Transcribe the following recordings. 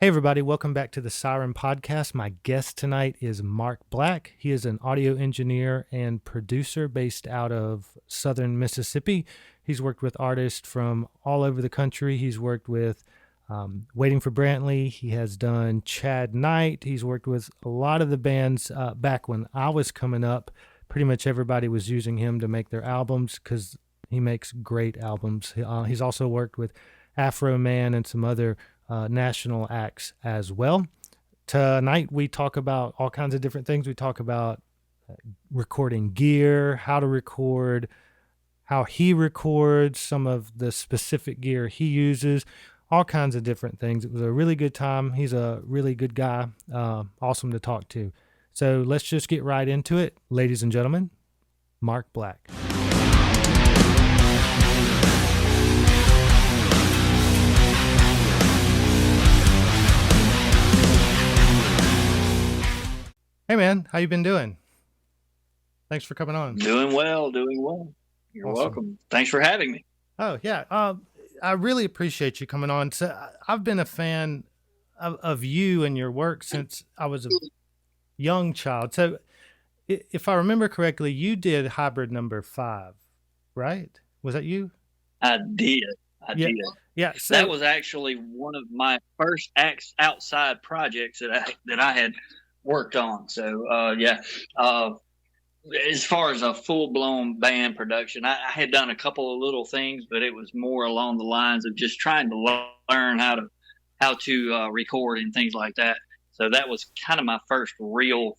Hey, everybody. Welcome back to the Siren podcast. My guest tonight is Mark Black. He is an audio engineer and producer based out of southern Mississippi. He's worked with artists from all over the country. He's worked with Waiting for Brantley. He has done Chad Knight. He's worked with a lot of the bands back when I was coming up. Pretty much everybody was using him to make their albums because he makes great albums. He's also worked with Afroman and some other national acts as well. Tonight we talk about all kinds of different things. We talk about recording gear, how to record, how he records, some of the specific gear he uses, all kinds of different things. It was a really good time. He's a really good guy, awesome to talk to. So let's just get right into it. Ladies and gentlemen, Mark Black. Hey man, how you been doing? Thanks for coming on. Doing well. You're awesome. Welcome. Thanks for having me. Oh yeah, I really appreciate you coming on. So I've been a fan of you and your work since I was a young child. So if I remember correctly, you did Hybrid number 5, right? Was that you? I did. Yeah. So that was actually one of my first outside projects that I had worked on. So as far as a full-blown band production, I had done a couple of little things, but it was more along the lines of just trying to learn how to record and things like that. So that was kind of my first real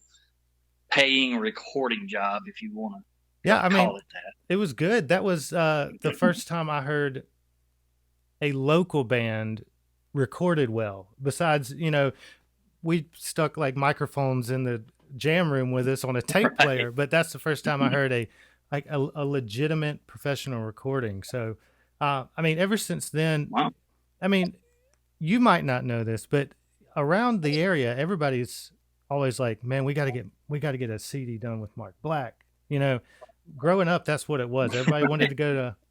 paying recording job, if you want to call it that. It was good. That was the first time I heard a local band recorded well. Besides, we stuck like microphones in the jam room with us on a tape player, but that's the first time I heard a legitimate professional recording. So, ever since then, wow. You might not know this, but around the area, everybody's always like, man, we got to get a CD done with Mark Black. Growing up, that's what it was. Everybody wanted to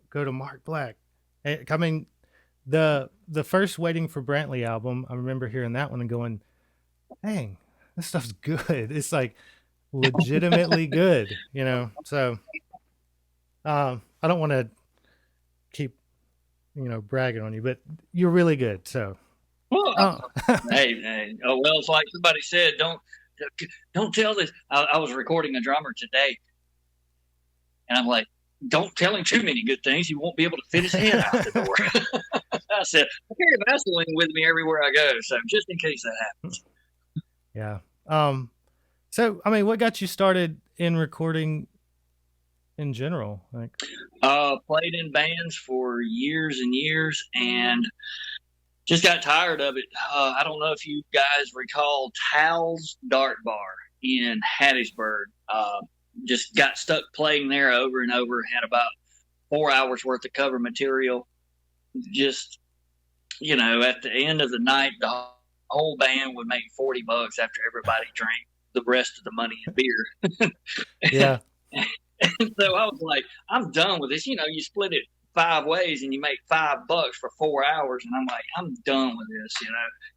go to Mark Black. The first Waiting for Brantley album, I remember hearing that one and going, dang, this stuff's good. It's like legitimately good, So I don't want to keep, bragging on you, but you're really good. So, hey. Oh, well, it's like somebody said, don't tell this. I was recording a drummer today, and I'm like, don't tell him too many good things. He won't be able to fit his head out the door. I said, I carry Vaseline with me everywhere I go, so just in case that happens. Yeah. So, what got you started in recording in general? Played in bands for years and years and just got tired of it. I don't know if you guys recall Tal's Dart Bar in Hattiesburg. Just got stuck playing there over and over, had about 4 hours worth of cover material. Just, at the end of the night, the whole band would make $40 after everybody drank the rest of the money in beer. Yeah. And so I was like, I'm done with this. You split it 5 ways and you make $5 for 4 hours. And I'm like, I'm done with this,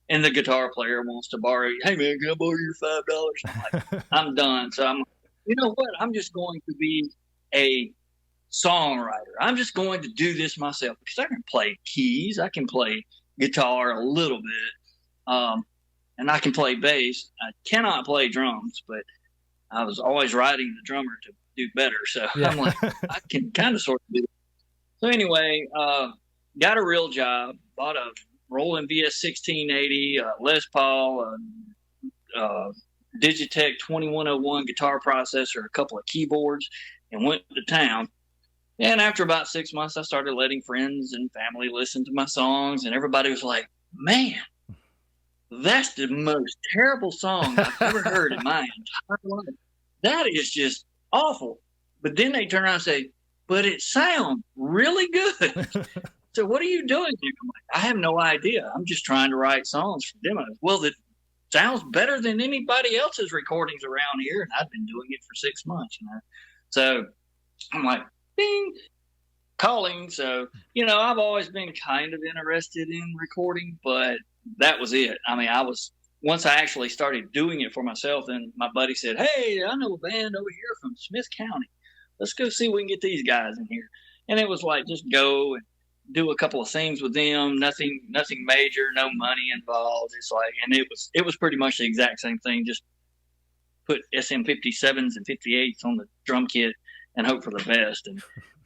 And the guitar player wants to borrow, hey man, can I borrow your $5? I'm like, I'm done. So I'm, you know what? I'm just going to be a songwriter. I'm just going to do this myself because I can play keys. I can play guitar a little bit. And I can play bass. I cannot play drums, but I was always writing the drummer to do better. So yeah. I'm like, I can kind of sort of do it. So anyway, got a real job, bought a Roland VS 1680, Les Paul, Digitech 2101 guitar processor, a couple of keyboards, and went to town. And after about 6 months, I started letting friends and family listen to my songs, and everybody was like, man, that's the most terrible song I've ever heard in my entire life. That is just awful. But then they turn around and say, but it sounds really good. So what are you doing here? I'm like, I have no idea. I'm just trying to write songs for demos. Well, that sounds better than anybody else's recordings around here. And I've been doing it for 6 months, So I'm like, ding, calling. So, I've always been kind of interested in recording, but that was it. I mean, once I actually started doing it for myself, then my buddy said, "Hey, I know a band over here from Smith County. Let's go see if we can get these guys in here." And it was like, just go and do a couple of things with them. Nothing major, no money involved. It's like, and it was pretty much the exact same thing. Just put SM57s and 58s on the drum kit and hope for the best. And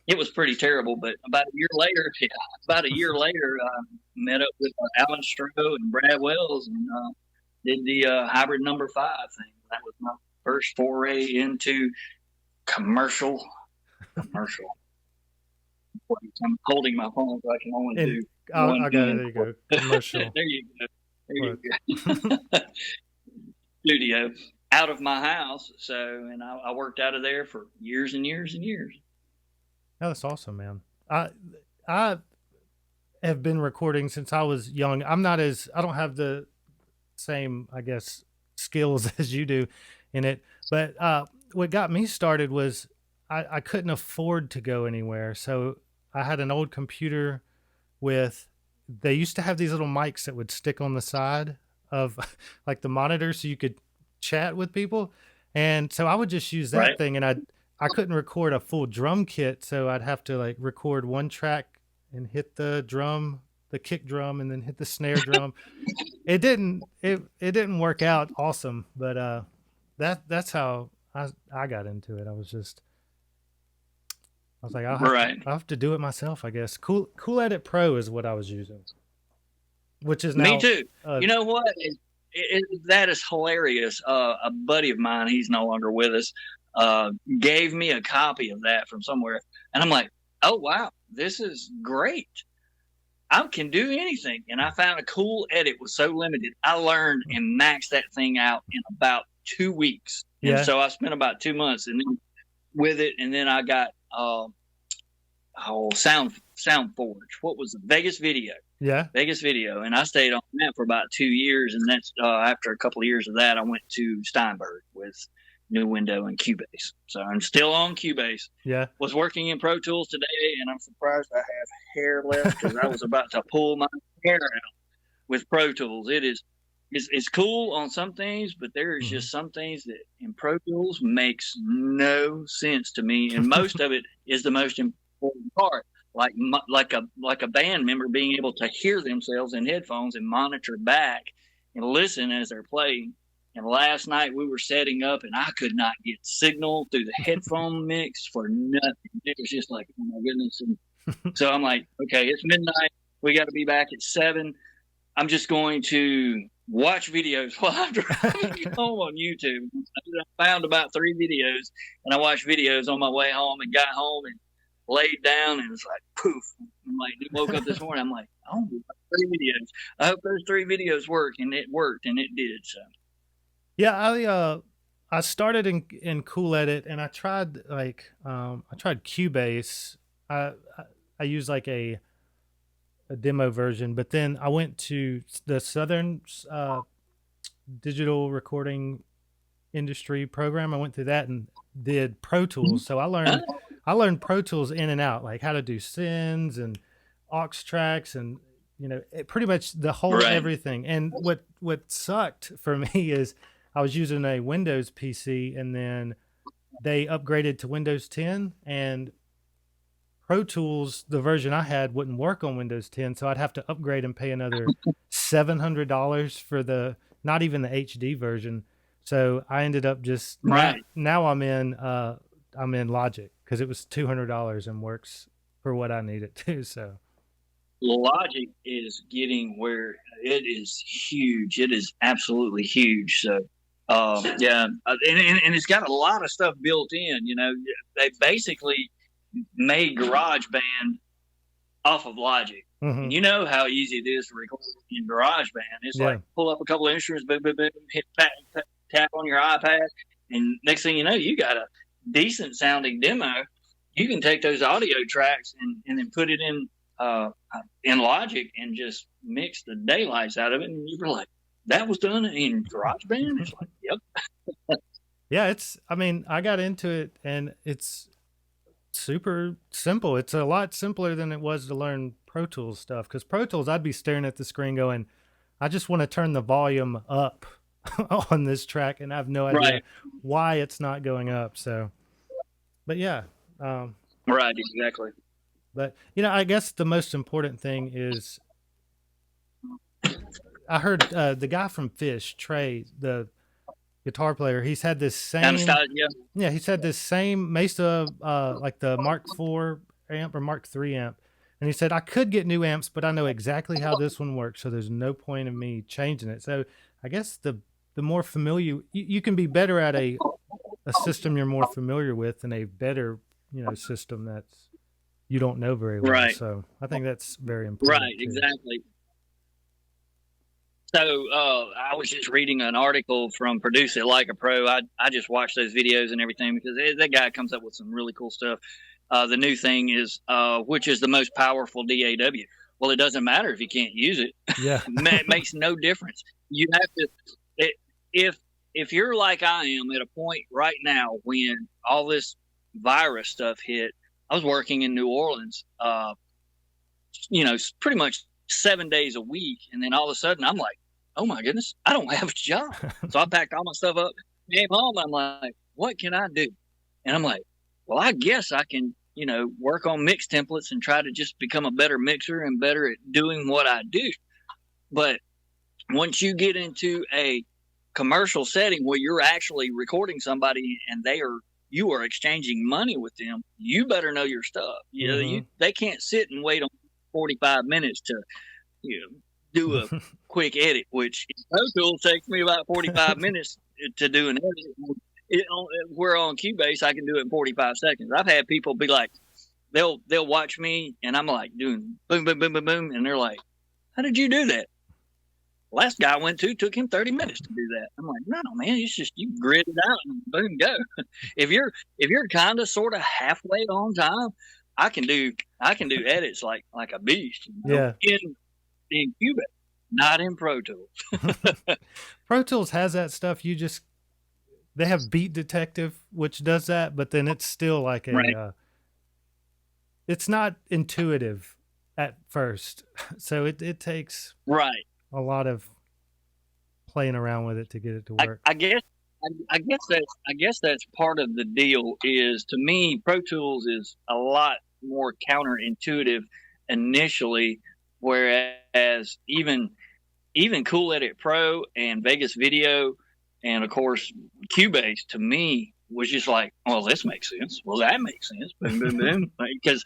it was pretty terrible. But about a year later, I met up with Alan Stroh and Brad Wells and did the hybrid number 5 thing. That was my first foray into commercial. I'm holding my phone so I can only do one. I got it. There you go. Commercial. There you go. Studio out of my house. So, and I worked out of there for years and years and years. Oh, that's awesome, man. I have been recording since I was young. I don't have the same, I guess, skills as you do in it. But what got me started was I couldn't afford to go anywhere. So I had an old computer they used to have these little mics that would stick on the side of like the monitor so you could chat with people. And so I would just use that thing, and I couldn't record a full drum kit. So I'd have to like record one track and hit the drum, the kick drum, and then hit the snare drum. It didn't work out awesome, but that's how I got into it. I was like, I'll have to do it myself, I guess. Cool Edit Pro is what I was using, which is now. Me too. You know what? That is hilarious. A buddy of mine, he's no longer with us, gave me a copy of that from somewhere, and I'm like, oh wow, this is great. I can do anything. And I found a Cool Edit was so limited. I learned and maxed that thing out in about 2 weeks. Yeah. And so I spent about 2 months with it, and then I got Sound Forge. What was the Vegas Video? Yeah, Vegas Video, and I stayed on that for about 2 years, and that's after a couple of years of that, I went to Steinberg with New Window and Cubase. So I'm still on Cubase. Yeah, was working in Pro Tools today, and I'm surprised I have hair left because I was about to pull my hair out with Pro Tools. It's cool on some things, but there is just some things that in Pro Tools makes no sense to me, and most of it is the most important part. Like a band member being able to hear themselves in headphones and monitor back and listen as they're playing. And last night we were setting up, and I could not get signal through the headphone mix for nothing. It was just like, oh my goodness. And so I'm like, okay, it's midnight. We got to be back at 7. I'm just going to watch videos while I'm driving home on YouTube. I found about 3 videos, and I watched videos on my way home and got home and laid down, and it's like poof. I'm like, woke up this morning. I'm like, oh, 3 videos. I hope those 3 videos work, and it worked, and it did. So, yeah, I started in Cool Edit, and I tried Cubase. I used like a demo version, but then I went to the Southern digital recording industry program. I went through that and did Pro Tools. So I learned Pro Tools in and out, like how to do sends and aux tracks, and pretty much the whole everything. And what sucked for me is I was using a Windows PC, and then they upgraded to Windows 10, and Pro Tools, the version I had, wouldn't work on Windows 10, so I'd have to upgrade and pay another $700 for not even the HD version. So I ended up just now I'm in Logic because it was $200 and works for what I need it to. So Logic is getting where it is huge. It is absolutely huge. So yeah, and it's got a lot of stuff built in. They basically made GarageBand off of Logic. Mm-hmm. And you know how easy it is to record in GarageBand. It's like pull up a couple of instruments, boom, boom, boom, hit tap on your iPad, and next thing you know, you got a decent sounding demo. You can take those audio tracks and then put it in Logic and just mix the daylights out of it, and you're like, that was done in GarageBand? It's like, yep. Yeah, I got into it, and it's super simple. It's a lot simpler than it was to learn Pro Tools stuff, because Pro Tools, I'd be staring at the screen going, I just want to turn the volume up on this track, and I have no idea why it's not going up. So, but yeah. Right, exactly. But, I guess the most important thing is I heard the guy from Fish, Trey, the guitar player, he's had this same, he's had this same Mesa, like the Mark IV amp or Mark III amp. And he said, I could get new amps, but I know exactly how this one works. So there's no point in me changing it. So I guess the more familiar, you can be better at a system you're more familiar with than a better, system that's you don't know very well. Right. So I think that's very important. Right, exactly. So I was just reading an article from Produce It Like a Pro. I just watch those videos and everything because that guy comes up with some really cool stuff. The new thing is, which is the most powerful DAW? Well, it doesn't matter if you can't use it. Yeah. It makes no difference. You have to, if you're like I am at a point right now when all this virus stuff hit, I was working in New Orleans, pretty much 7 days a week. And then all of a sudden I'm like, oh my goodness, I don't have a job. So I packed all my stuff up, came home. I'm like, what can I do? And I'm like, well, I guess I can, work on mix templates and try to just become a better mixer and better at doing what I do. But once you get into a commercial setting where you're actually recording somebody and you are exchanging money with them, you better know your stuff. They can't sit and wait on 45 minutes to, do a quick edit, which in Pro Tools takes me about 45 minutes to do an edit. We're on Cubase, I can do it in 45 seconds. I've had people be like, they'll watch me and I'm like doing boom, boom, boom, boom, boom. And they're like, how did you do that? Last guy I went to took him 30 minutes to do that. I'm like, no, man, it's just you grit it out and boom, go. If you're kind of sort of halfway on time, I can do edits like a beast. Yeah. In Cubase, not in Pro Tools. Pro Tools has that stuff. They have Beat Detective, which does that, but then it's still like it's not intuitive at first. So it takes a lot of playing around with it to get it to work. I guess that's part of the deal. Is to me, Pro Tools is a lot more counterintuitive initially, whereas even Cool Edit Pro and Vegas Video and of course Cubase to me was just like, well, this makes sense. Well, that makes sense. Boom, boom, boom. Because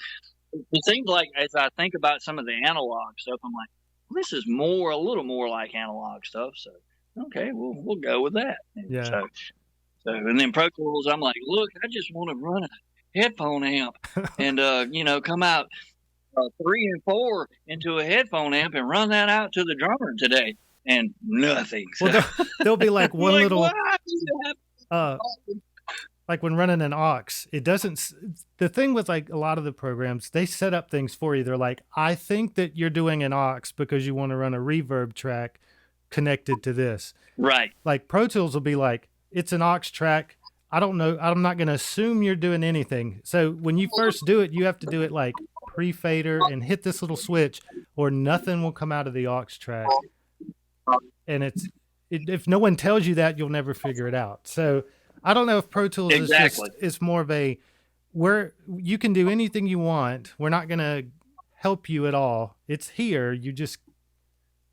it seems like as I think about some of the analog stuff, I'm like, well, this is a little more like analog stuff. So okay, we'll go with that. Yeah. So and then Pro Tools, I'm like, look, I just want to run a headphone amp and come out 3 and 4 into a headphone amp and run that out to the drummer today, and nothing. So, well, there'll be like one little like when running an aux, it doesn't. The thing with like a lot of the programs, they set up things for you. They're like, I think that you're doing an aux because you want to run a reverb track connected to this. Right. Like Pro Tools will be like, it's an aux track. I don't know. I'm not going to assume you're doing anything. So when you first do it, you have to do it like pre-fader and hit this little switch, or nothing will come out of the aux track. And if no one tells you that, you'll never figure it out. So I don't know if Pro Tools is more of a where you can do anything you want. We're not going to help you at all. It's here.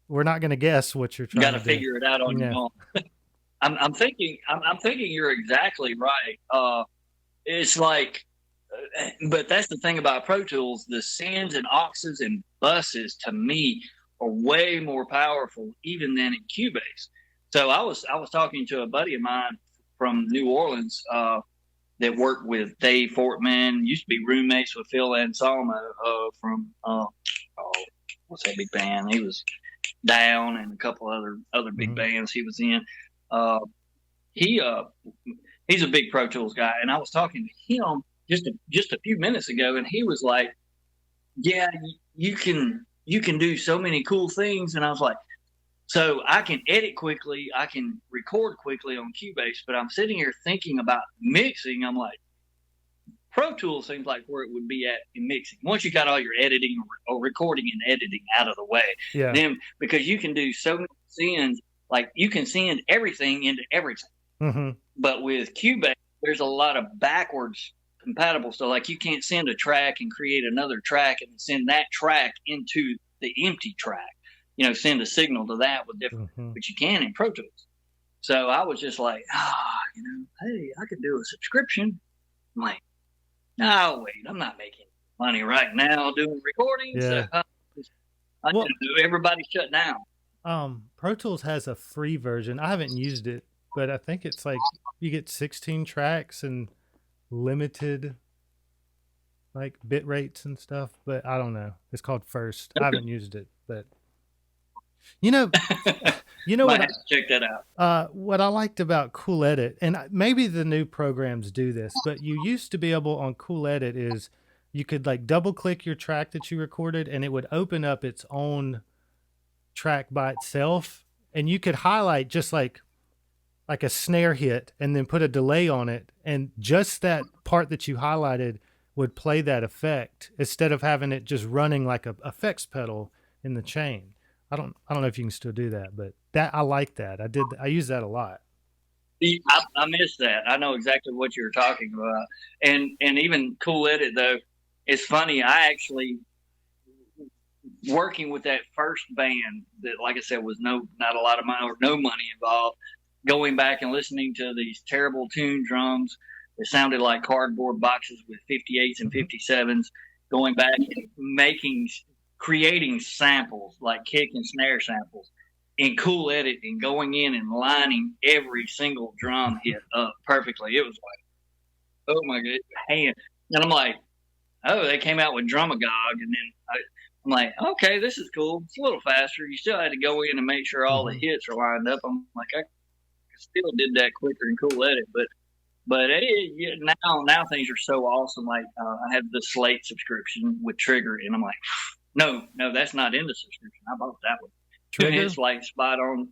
We're not going to guess what you're trying to do. You got to figure it out on your own. I'm thinking you're exactly right. It's like, but that's the thing about Pro Tools. The sends and auxes and buses to me are way more powerful even than in Cubase. So I was talking to a buddy of mine from New Orleans that worked with Dave Fortman, used to be roommates with Phil Anselmo from what's that big band? He was Down and a couple other big bands he was in. He's a big Pro Tools guy, and I was talking to him just a few minutes ago, and he was like, "Yeah, you can do so many cool things," and I was like, "So I can edit quickly, I can record quickly on Cubase, but I'm sitting here thinking about mixing. I'm like, Pro Tools seems like where it would be at in mixing. Once you got all your editing or recording and editing out of the way, Yeah. then because you can do so many sends, like you can send everything into everything. Mm-hmm. But with Cubase, there's a lot of backwards compatible. So like you can't send a track and create another track and send that track into the empty track. You know, send a signal to that with different, but you can in Pro Tools. So I was just like, you know, hey, I could do a subscription. I'm like, no, wait, I'm not making money right now doing recordings. Yeah. So everybody shut down. Pro Tools has a free version. I haven't used it, but I think it's like you get 16 tracks and limited like bit rates and stuff, but I don't know. It's called First. I haven't used it, but you know what? Check that out. What I liked about Cool Edit, and maybe the new programs do this, but you used to be able on Cool Edit is you could like double click your track that you recorded and it would open up its own track by itself, and you could highlight just like a snare hit and then put a delay on it, and just that part that you highlighted would play that effect instead of having it just running like a effects pedal in the chain. I don't know if you can still do that, but that I like that. I use that a lot. I missed that. I know exactly what you're talking about. And even Cool Edit though, it's funny. I actually working with that first band that, like I said, was not a lot of money or no money involved. Going back and listening to these terrible tune drums that sounded like cardboard boxes with 58s and 57s. Going back and creating samples like kick and snare samples in Cool Edit and going in and lining every single drum hit up perfectly. It was like, oh my god, hand. And I'm like, oh, they came out with Drumagog, and then I'm like, okay, this is cool. It's a little faster. You still had to go in and make sure all the hits are lined up. I'm like, I still did that quicker in Cool Edit, but now things are so awesome. Like I have the Slate subscription with Trigger, and I'm like, no, that's not in the subscription. I bought that one. Trigger? It's like spot on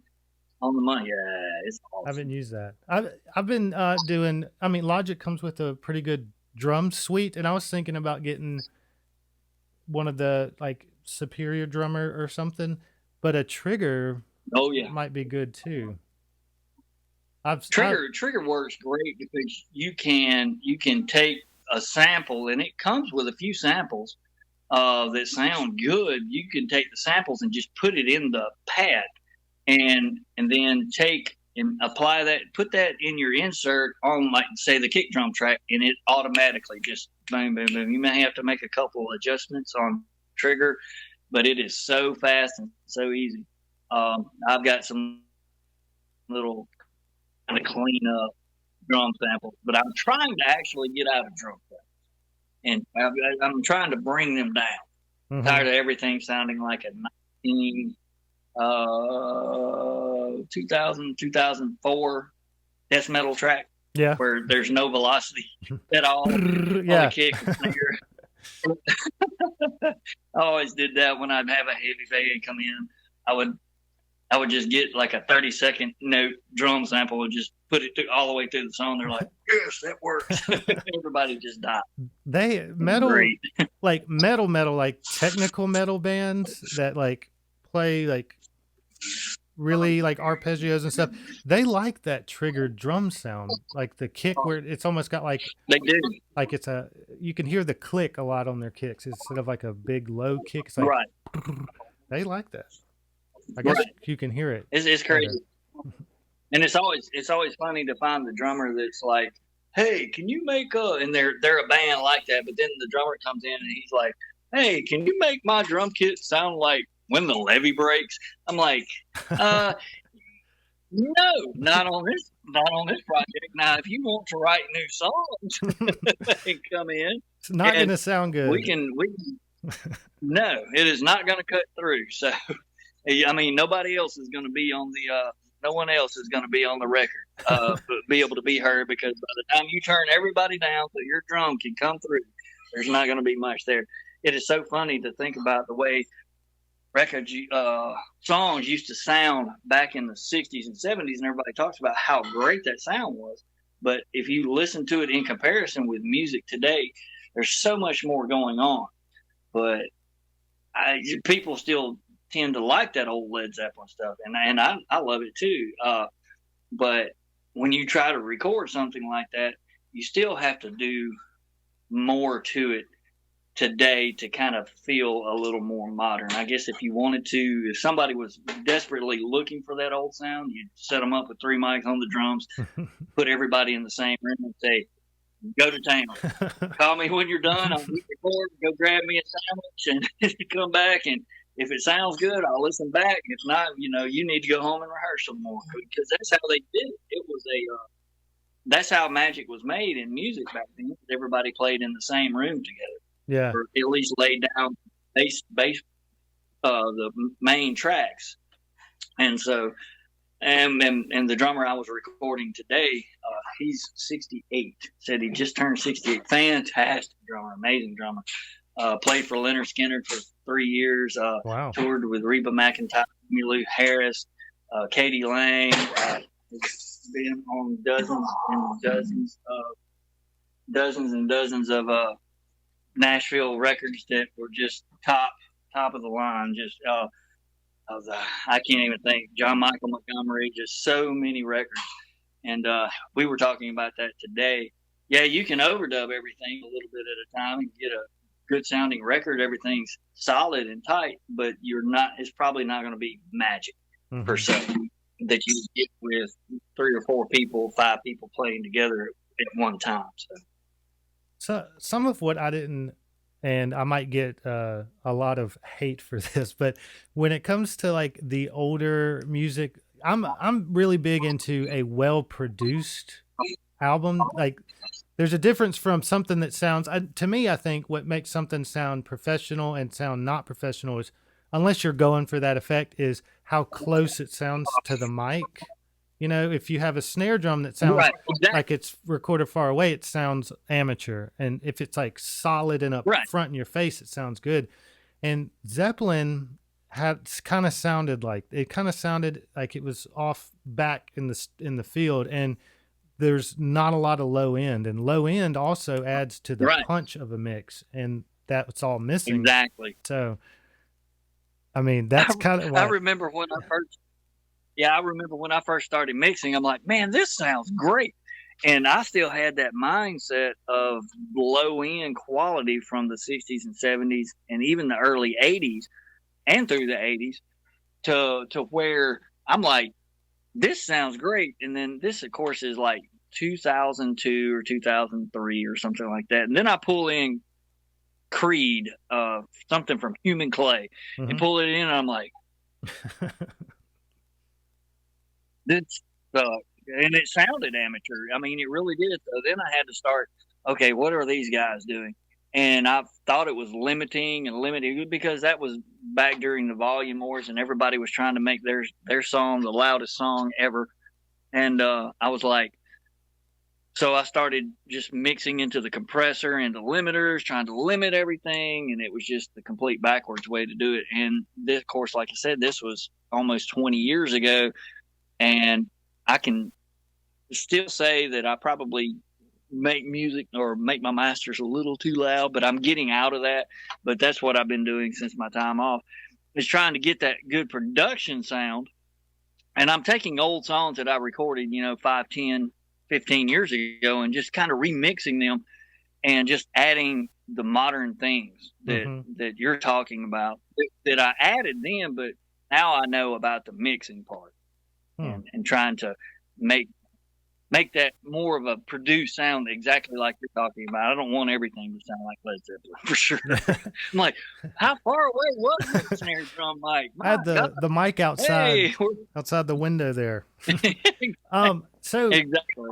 the money. Yeah, it's awesome. I haven't used that. I've been doing. I mean, Logic comes with a pretty good drum suite, and I was thinking about getting one of the like Superior Drummer or something, but a Trigger. Oh yeah, might be good too. Trigger works great because you can take a sample, and it comes with a few samples that sound good. You can take the samples and just put it in the pad, and then take and apply that, put that in your insert on, like, say, the kick drum track, and it automatically just boom, boom, boom. You may have to make a couple of adjustments on Trigger, but it is so fast and so easy. I've got some little kind of clean up drum samples, but I'm trying to actually get out of drum samples, and I'm trying to bring them down. Mm-hmm. Tired of everything sounding like a 2004 death metal track, where there's no velocity at all on the kick and snare. I always did that when I'd have a heavy band come in. I would just get like a 30-second note drum sample and just put it all the way through the song. They're like, yes, that works. Everybody just died. Like metal, like technical metal bands that like play like really like arpeggios and stuff. They like that triggered drum sound, like the kick where it's almost got like, they do. Like you can hear the click a lot on their kicks instead of like a big low kick. It's like, right. They like that. I guess you can hear it. It's crazy. And it's always funny to find the drummer that's like, hey, can you make and they're a band like that, but then the drummer comes in and he's like, hey, can you make my drum kit sound like When the Levee Breaks? I'm like, no, not on this project. Now, if you want to write new songs and come in, it's not going to sound good. We can. No, it is not going to cut through. So, I mean, nobody else is going to be on the. No one else is going to be on the record, but be able to be heard, because by the time you turn everybody down so your drum can come through, there's not going to be much there. It is so funny to think about the way record songs used to sound back in the 60s and 70s, and everybody talks about how great that sound was. But if you listen to it in comparison with music today, there's so much more going on. But people still tend to like that old Led Zeppelin stuff, and I love it too. But when you try to record something like that, you still have to do more to it today to kind of feel a little more modern. I guess if you wanted to, if somebody was desperately looking for that old sound, you'd set them up with 3 mics on the drums, put everybody in the same room and say, go to town. Call me when you're done. I'll hit record, go grab me a sandwich and come back. And if it sounds good, I'll listen back. If not, you need to go home and rehearse some more, because that's how they did it. It was that's how magic was made in music back then. Everybody played in the same room together. Yeah. Or at least laid down the main tracks. And so, and the drummer I was recording today, he's 68. Said he just turned 68. Fantastic drummer, amazing drummer. Played for Leonard Skinner for 3 years. Wow. Toured with Reba McEntire, Emmylou Harris, Katie Lang. Been on dozens and dozens of Nashville records that were just top of the line. Just I can't even think. John Michael Montgomery, just so many records. And we were talking about that today. Yeah, you can overdub everything a little bit at a time and get a good sounding record. Everything's solid and tight, but it's probably not going to be magic per se that you get with 3 or 4 people, 5 people playing together at one time. So some of what I didn't, and I might get a lot of hate for this, but when it comes to like the older music, I'm really big into a well-produced album. Like there's a difference from something that sounds, to me, I think what makes something sound professional and sound not professional is, unless you're going for that effect, is how close it sounds to the mic. If you have a snare drum that sounds like it's recorded far away, it sounds amateur. And if it's like solid and up front in your face, it sounds good. And Zeppelin kind of sounded like it was off back in the field, and there's not a lot of low end, and low end also adds to the punch of a mix, and that's all missing. Exactly. So, I mean, that's kind of. I remember when I first started mixing, I'm like, man, this sounds great. And I still had that mindset of low end quality from the 60s and 70s and even the early 80s and through the 80s to where I'm like, this sounds great. And then this, of course, is like 2002 or 2003 or something like that. And then I pull in Creed, something from Human Clay, and pull it in, and I'm like, this and it sounded amateur. I mean, it really did. So then I had to start, okay, what are these guys doing? And I thought it was limiting because that was back during the volume wars, and everybody was trying to make their song the loudest song ever. And I was like, so I started just mixing into the compressor and the limiters, trying to limit everything, and it was just the complete backwards way to do it. And this, of course, like I said, this was almost 20 years ago, and I can still say that I probably make music or make my masters a little too loud, but I'm getting out of that. But that's what I've been doing since my time off, is trying to get that good production sound. And I'm taking old songs that I recorded, 5, 10, 15 years ago, and just kind of remixing them and just adding the modern things that you're talking about that I added then, but now I know about the mixing part and trying to make that more of a produced sound exactly like you're talking about. I don't want everything to sound like Led Zeppelin for sure. I'm like, how far away was the snare drum mic? I had the mic outside the window there. So exactly.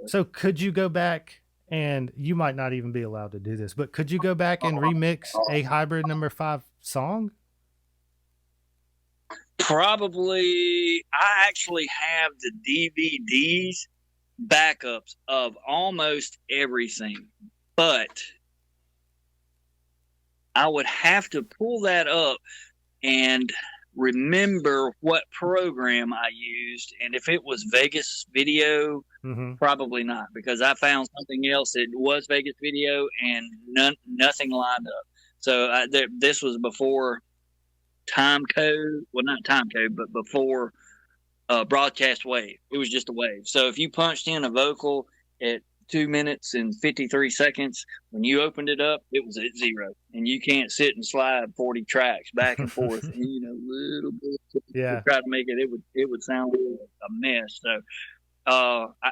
So could you go back, and you might not even be allowed to do this, but could you go back and remix a Hybrid No. 5 song? Probably. I actually have the DVDs backups of almost everything, but I would have to pull that up and remember what program I used, and if it was Vegas Video, probably not, because I found something else that was Vegas Video and nothing lined up. So this was before time code. Well, not time code, but before broadcast wave. It was just a wave. So if you punched in a vocal at 2 minutes and 53 seconds, when you opened it up, it was at 0, and you can't sit and slide 40 tracks back and forth, and little bit. Yeah, try to make it. It would sound a mess. So I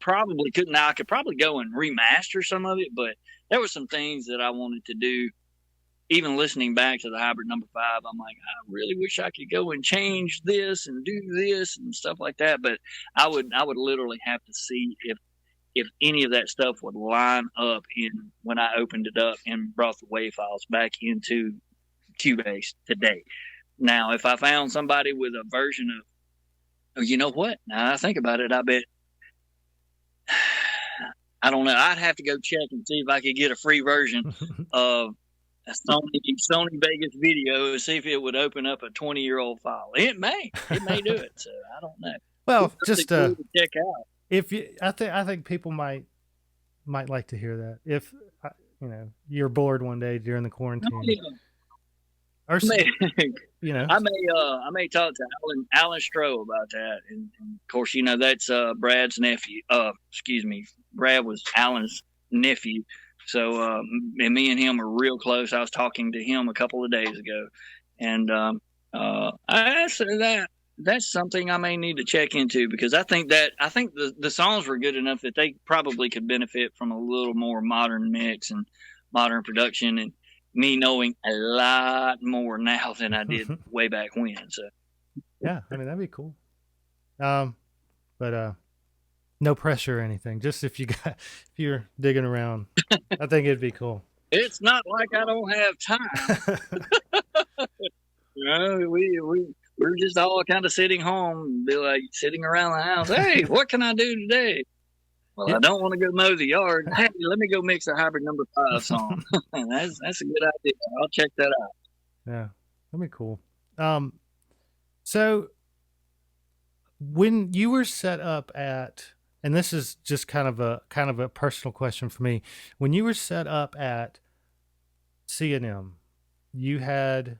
probably couldn't. I could probably go and remaster some of it, but there were some things that I wanted to do. Even listening back to the Hybrid number 5, I'm like, I really wish I could go and change this and do this and stuff like that. But I would literally have to see if any of that stuff would line up in when I opened it up and brought the WAV files back into Cubase today. Now, if I found somebody with a version of, you know what? Now I think about it, I bet, I don't know. I'd have to go check and see if I could get a free version of a Sony Vegas Video, see if it would open up a 20-year-old file. It may do it. So I don't know. Well, just cool to check out. If you, I think people might like to hear that. If you're bored one day during the quarantine, or I may talk to Alan Stroh about that, and of course that's Brad's nephew. Brad was Alan's nephew. So, and me and him are real close. I was talking to him a couple of days ago, and I said that's something I may need to check into, because I think the songs were good enough that they probably could benefit from a little more modern mix and modern production, and me knowing a lot more now than I did way back when. So, yeah, I mean, that'd be cool. But no pressure or anything. Just if you're digging around, I think it'd be cool. It's not like I don't have time. We're just all kind of sitting home, be like sitting around the house. Hey, what can I do today? Well, I don't want to go mow the yard. Hey, let me go mix a Hybrid number 5 song. That's a good idea. I'll check that out. Yeah, that'd be cool. So when you were set up at, and this is just kind of a personal question for me, when you were set up at C&M, you had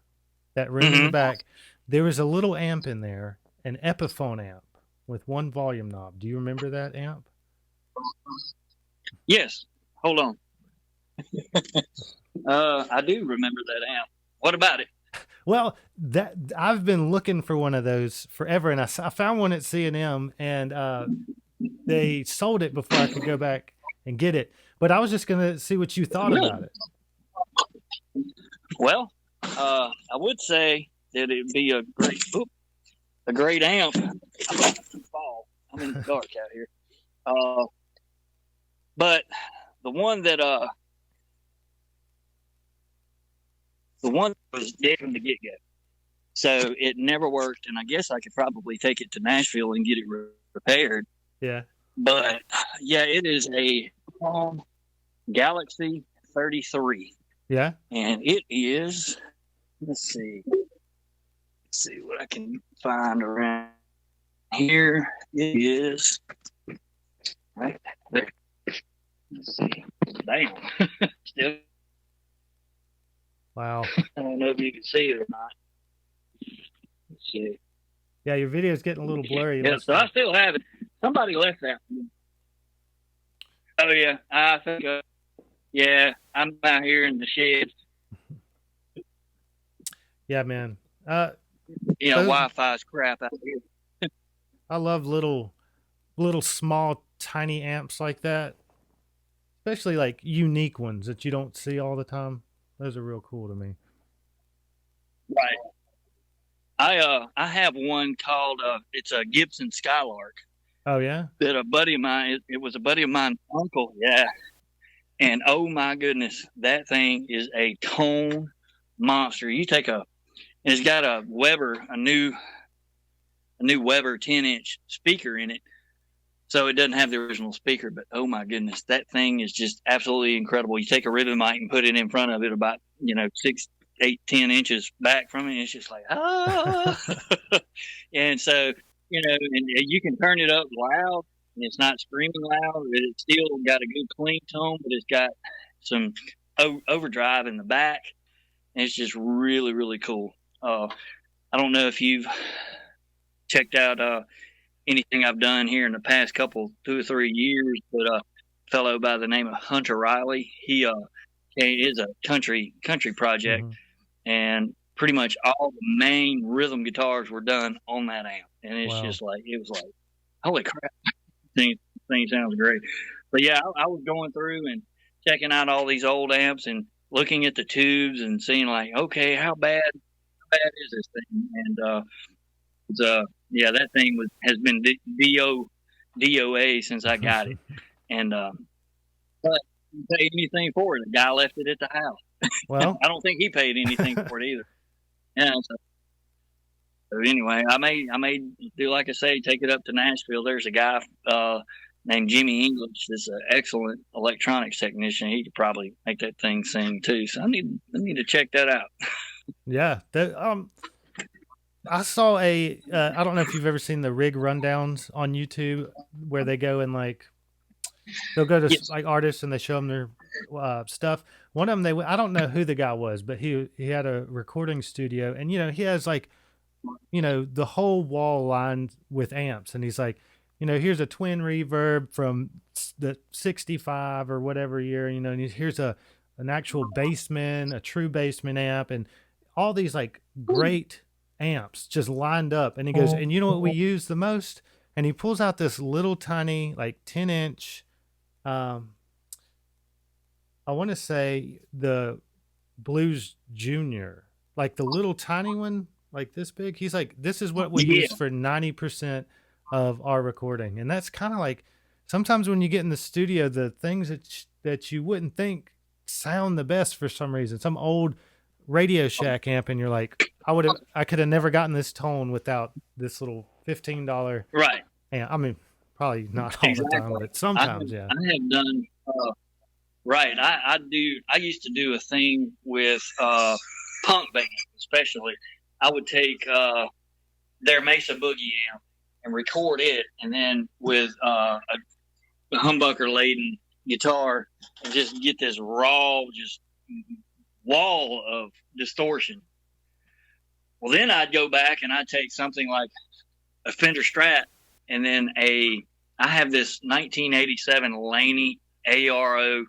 that room in the back. There was a little amp in there, an Epiphone amp with one volume knob. Do you remember that amp? Yes. Hold on. I do remember that amp. What about it? Well, that I've been looking for one of those forever, and I found one at C&M, and they sold it before I could go back and get it. But I was just going to see what you thought about it. Well, I would say that it'd be a great amp. I'm in the dark out here. But the one was dead from the get-go. So it never worked, and I guess I could probably take it to Nashville and get it repaired. Yeah. But, yeah, it is a Galaxy 33. Yeah. And it is, let's see what I can find around here. It is right there. Let's see. Damn. Still. Wow. I don't know if you can see it or not. Let's see. Yeah, your video is getting a little blurry. Yeah, so I still have it. Somebody left that. Oh, yeah. I think, yeah, I'm out here in the shed. Yeah, man. Wi-Fi's crap out here. I love little small, tiny amps like that. Especially like unique ones that you don't see all the time. Those are real cool to me. Right. I have one called it's a Gibson Skylark. Oh yeah? That a buddy of mine, it was a buddy of mine's uncle, yeah. And oh my goodness, that thing is a tone monster. It's got a Weber, a new Weber 10-inch speaker in it. So it doesn't have the original speaker, but oh my goodness, that thing is just absolutely incredible. You take a ribbon mic and put it in front of it about, 6 8-10 inches back from it. And it's just like, ah. And so, and you can turn it up loud, and it's not screaming loud, but it's still got a good clean tone, but it's got some overdrive in the back. And it's just really, really cool. I don't know if you've checked out anything I've done here in the past 2 or 3 years, but a fellow by the name of Hunter Riley, he is a country project, and pretty much all the main rhythm guitars were done on that amp, and it's just like, it was like, holy crap, thing sounds great. But yeah, I was going through and checking out all these old amps and looking at the tubes and seeing like, okay, how bad is this thing? And yeah, that thing has been DOA since I got it, and but you pay anything for it. The guy left it at the house. Well, I don't think he paid anything for it either. Yeah. So anyway, I may do, like I say, take it up to Nashville. There's a guy named Jimmy English. That's an excellent electronics technician. He could probably make that thing sing too. So I need to check that out. Yeah. I saw I don't know if you've ever seen the rig rundowns on YouTube where they go and like, they'll go to like artists and they show them their stuff. One of them, I don't know who the guy was, but he had a recording studio, and he has like, the whole wall lined with amps, and he's like, here's a twin reverb from the 65 or whatever year, and here's an actual Bassman, a true Bassman amp, and all these like great amps just lined up. And he goes, and you know what we use the most? And he pulls out this little tiny like 10-inch, I want to say the Blues Junior, like the little tiny one, like this big. He's like, this is what we use for 90% of our recording. And that's kind of like, sometimes when you get in the studio, the things that you wouldn't think sound the best for some reason, some old Radio Shack amp, and you're like, I could have never gotten this tone without this little $15 right amp. I mean, probably not all the time, but sometimes. I have done right. I used to do a thing with punk bands, especially. I would take their Mesa Boogie amp and record it, and then with a humbucker laden guitar, and just get this raw, just wall of distortion. Well, then I'd go back and I'd take something like a Fender Strat, and then I have this 1987 Laney ARO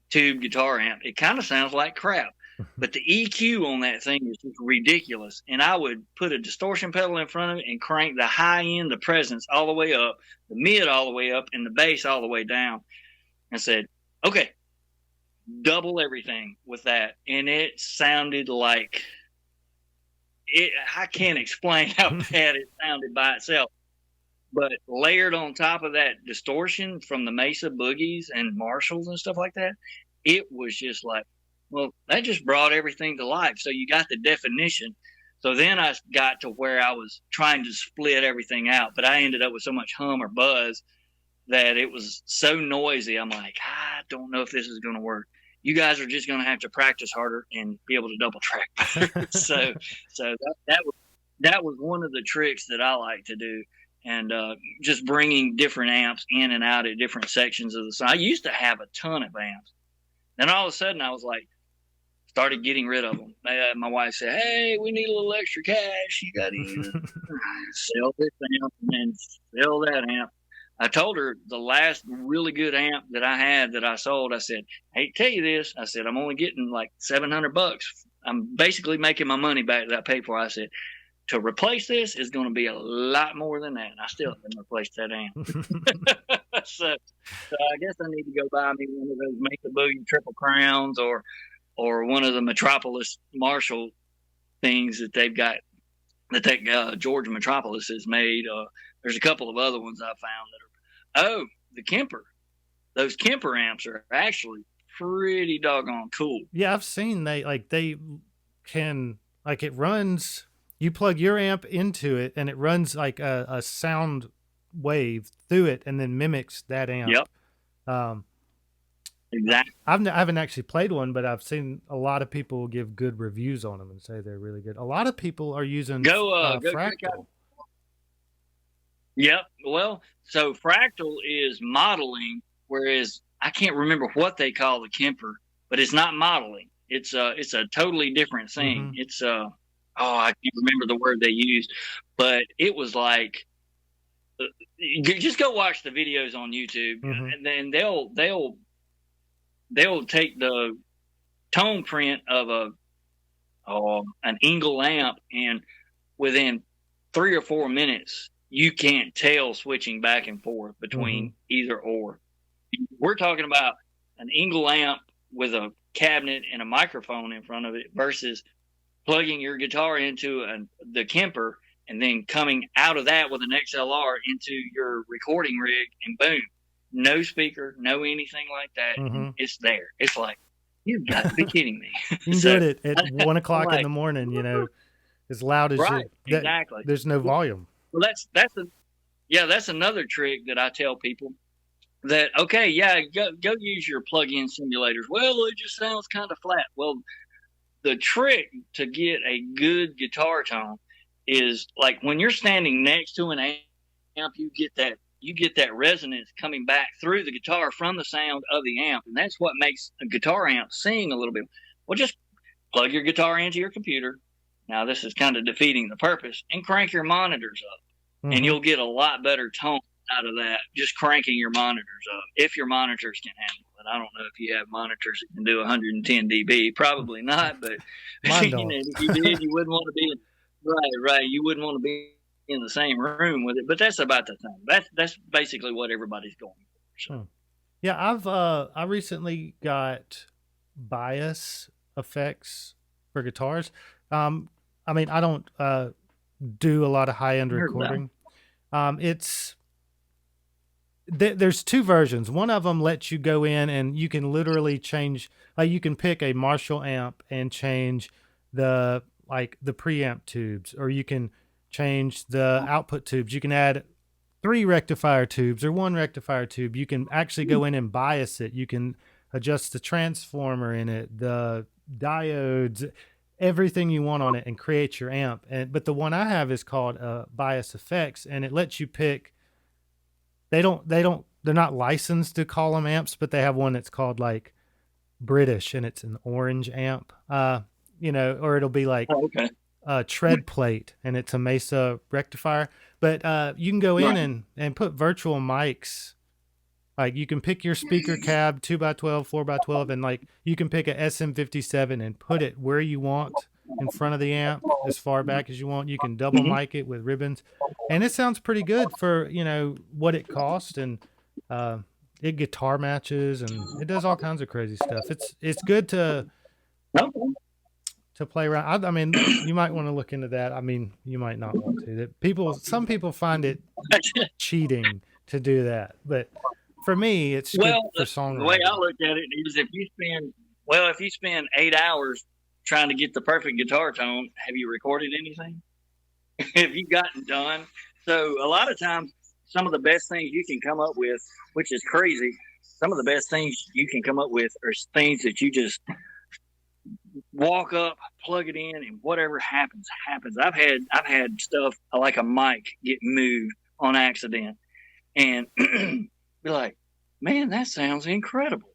tube guitar amp. It kind of sounds like crap, but the EQ on that thing is just ridiculous. And I would put a distortion pedal in front of it and crank the high end, the presence, all the way up, the mid all the way up, and the bass all the way down. I said, okay, double everything with that. And it sounded like it. I can't explain how bad it sounded by itself. But layered on top of that distortion from the Mesa Boogies and Marshalls and stuff like that, it was just like, well, that just brought everything to life. So you got the definition. So then I got to where I was trying to split everything out, but I ended up with so much hum or buzz that it was so noisy. I'm like, I don't know if this is going to work. You guys are just going to have to practice harder and be able to double track better. so that was one of the tricks that I like to do. And just bringing different amps in and out at different sections of the song. I used to have a ton of amps. Then all of a sudden I was like, started getting rid of them. My wife said, hey, we need a little extra cash. You got to either sell this amp and then sell that amp. I told her the last really good amp that I had that I sold, I said, I hate to tell you this. I said, I'm only getting like $700. I'm basically making my money back that I paid for. I said, to replace this is going to be a lot more than that. And I still haven't replaced that amp. so I guess I need to go buy me one of those Mesa Boogie Triple Crowns or one of the Metropolis Marshall things that they've got, that Georgia Metropolis has made. There's a couple of other ones I found that are, the Kemper. Those Kemper amps are actually pretty doggone cool. Yeah, I've seen they can, like, it runs. You plug your amp into it, and it runs like a sound wave through it, and then mimics that amp. Yep. Exactly. I haven't actually played one, but I've seen a lot of people give good reviews on them and say they're really good. A lot of people are using Go check out. Fractal. Yep. Well, so Fractal is modeling, whereas I can't remember what they call the Kemper, but it's not modeling. It's a totally different thing. Mm-hmm. It's oh, I can't remember the word they used, but it was like, just go watch the videos on YouTube, Mm-hmm. and then they'll take the tone print of an Engel amp, and within 3 or 4 minutes, you can't tell switching back and forth between either or. We're talking about an Engel amp with a cabinet and a microphone in front of it versus plugging your guitar into the Kemper and then coming out of that with an XLR into your recording rig, and boom, no speaker, no anything like that. Mm-hmm. It's there. It's like, you've got to be kidding me. You can do it at 1 o'clock in the morning, you know, as loud as right, you. Exactly. There's no volume. Well, that's another trick that I tell people. That, okay, yeah, go use your plug-in simulators. Well, it just sounds kind of flat. Well, the trick to get a good guitar tone is, like, when you're standing next to an amp, you get that resonance coming back through the guitar from the sound of the amp, and that's what makes a guitar amp sing a little bit. Well, just plug your guitar into your computer. Now, this is kind of defeating the purpose, and crank your monitors up, and you'll get a lot better tone out of that, just cranking your monitors up, if your monitors can handle it. I don't know if you have monitors that can do 110 dB. Probably not, but Mine don't. if you did, you wouldn't want to be right. You wouldn't want to be in the same room with it. But that's about the thing. That's basically what everybody's going for. So. Yeah, I recently got bias effects for guitars. I mean, I don't do a lot of high-end recording. There's two versions. One of them lets you go in and you can literally change, like, you can pick a Marshall amp and change the preamp tubes, or you can change the output tubes. You can add 3 rectifier tubes or 1 rectifier tube. You can actually go in and bias it. You can adjust the transformer in it, the diodes, everything you want on it, and create your amp. But the one I have is called bias effects, and it lets you pick. They're not licensed to call them amps, but they have one that's called, like, British, and it's an orange amp, you know, or it'll be like a tread plate, and it's a Mesa rectifier. But you can go in and put virtual mics. Like, you can pick your speaker cab, 2x12, 4x12, and, like, you can pick a SM57 and put it where you want in front of the amp, as far back as you want. You can double mic it with ribbons, and it sounds pretty good for, you know, what it costs, and it guitar matches, and it does all kinds of crazy stuff. It's good to play around. I mean, you might want to look into that. I mean, you might not want to. Some people find it cheating to do that, but for me, it's good for songwriting. The way I look at it is, if you spend 8 hours trying to get the perfect guitar tone, have you recorded anything? Have you gotten done? So a lot of times, some of the best things you can come up with, which is crazy, some of the best things you can come up with are things that you just walk up, plug it in, and whatever happens. I've had stuff like a mic get moved on accident, and be like, man, that sounds incredible.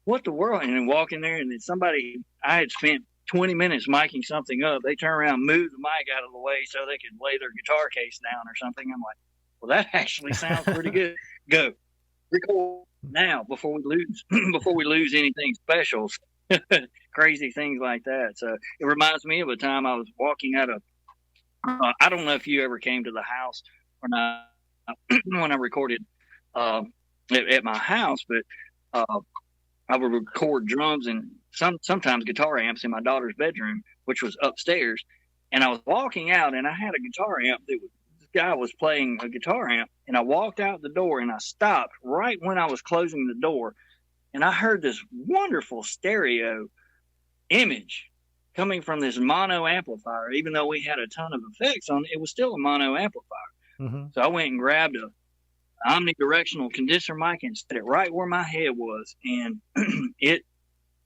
What the world? And then walk in there, and then I had spent 20 minutes miking something up. They turn around, move the mic out of the way so they could lay their guitar case down or something. I'm like, well, that actually sounds pretty good. Go record now before we lose anything special. Crazy things like that. So it reminds me of a time I was walking out of, I don't know if you ever came to the house or not when I recorded at my house, but I would record drums and sometimes guitar amps in my daughter's bedroom, which was upstairs. And I was walking out, and I had a guitar amp this guy was playing a guitar amp, and I walked out the door, and I stopped right when I was closing the door, and I heard this wonderful stereo image coming from this mono amplifier. Even though we had a ton of effects on it, it was still a mono amplifier. So I went and grabbed omnidirectional condenser mic and set it right where my head was, and it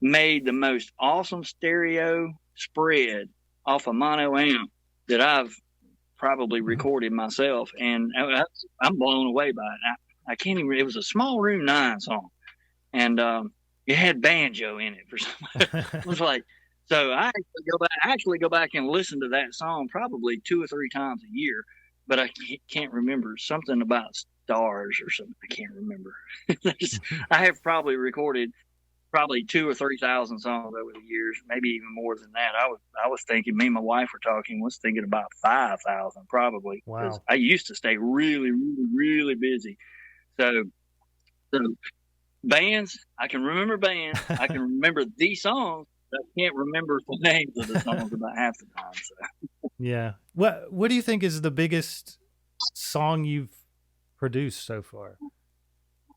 made the most awesome stereo spread off a mono amp that I've probably recorded myself, and I'm blown away by it. I can't even. It was a Small Room 9 song, and it had banjo in it for some. It was like, so I actually go back and listen to that song probably 2 or 3 times a year, but I can't remember something about stars or something. I can't remember. I have probably recorded 2,000 or 3,000 songs over the years, maybe even more than that. I was thinking, me and my wife were talking, was thinking about 5,000 probably. Wow. I used to stay really, really, really busy. So bands, I can remember bands. I can remember the songs. I can't remember the names of the songs about half the time. So. Yeah. What do you think is the biggest song you've produced so far?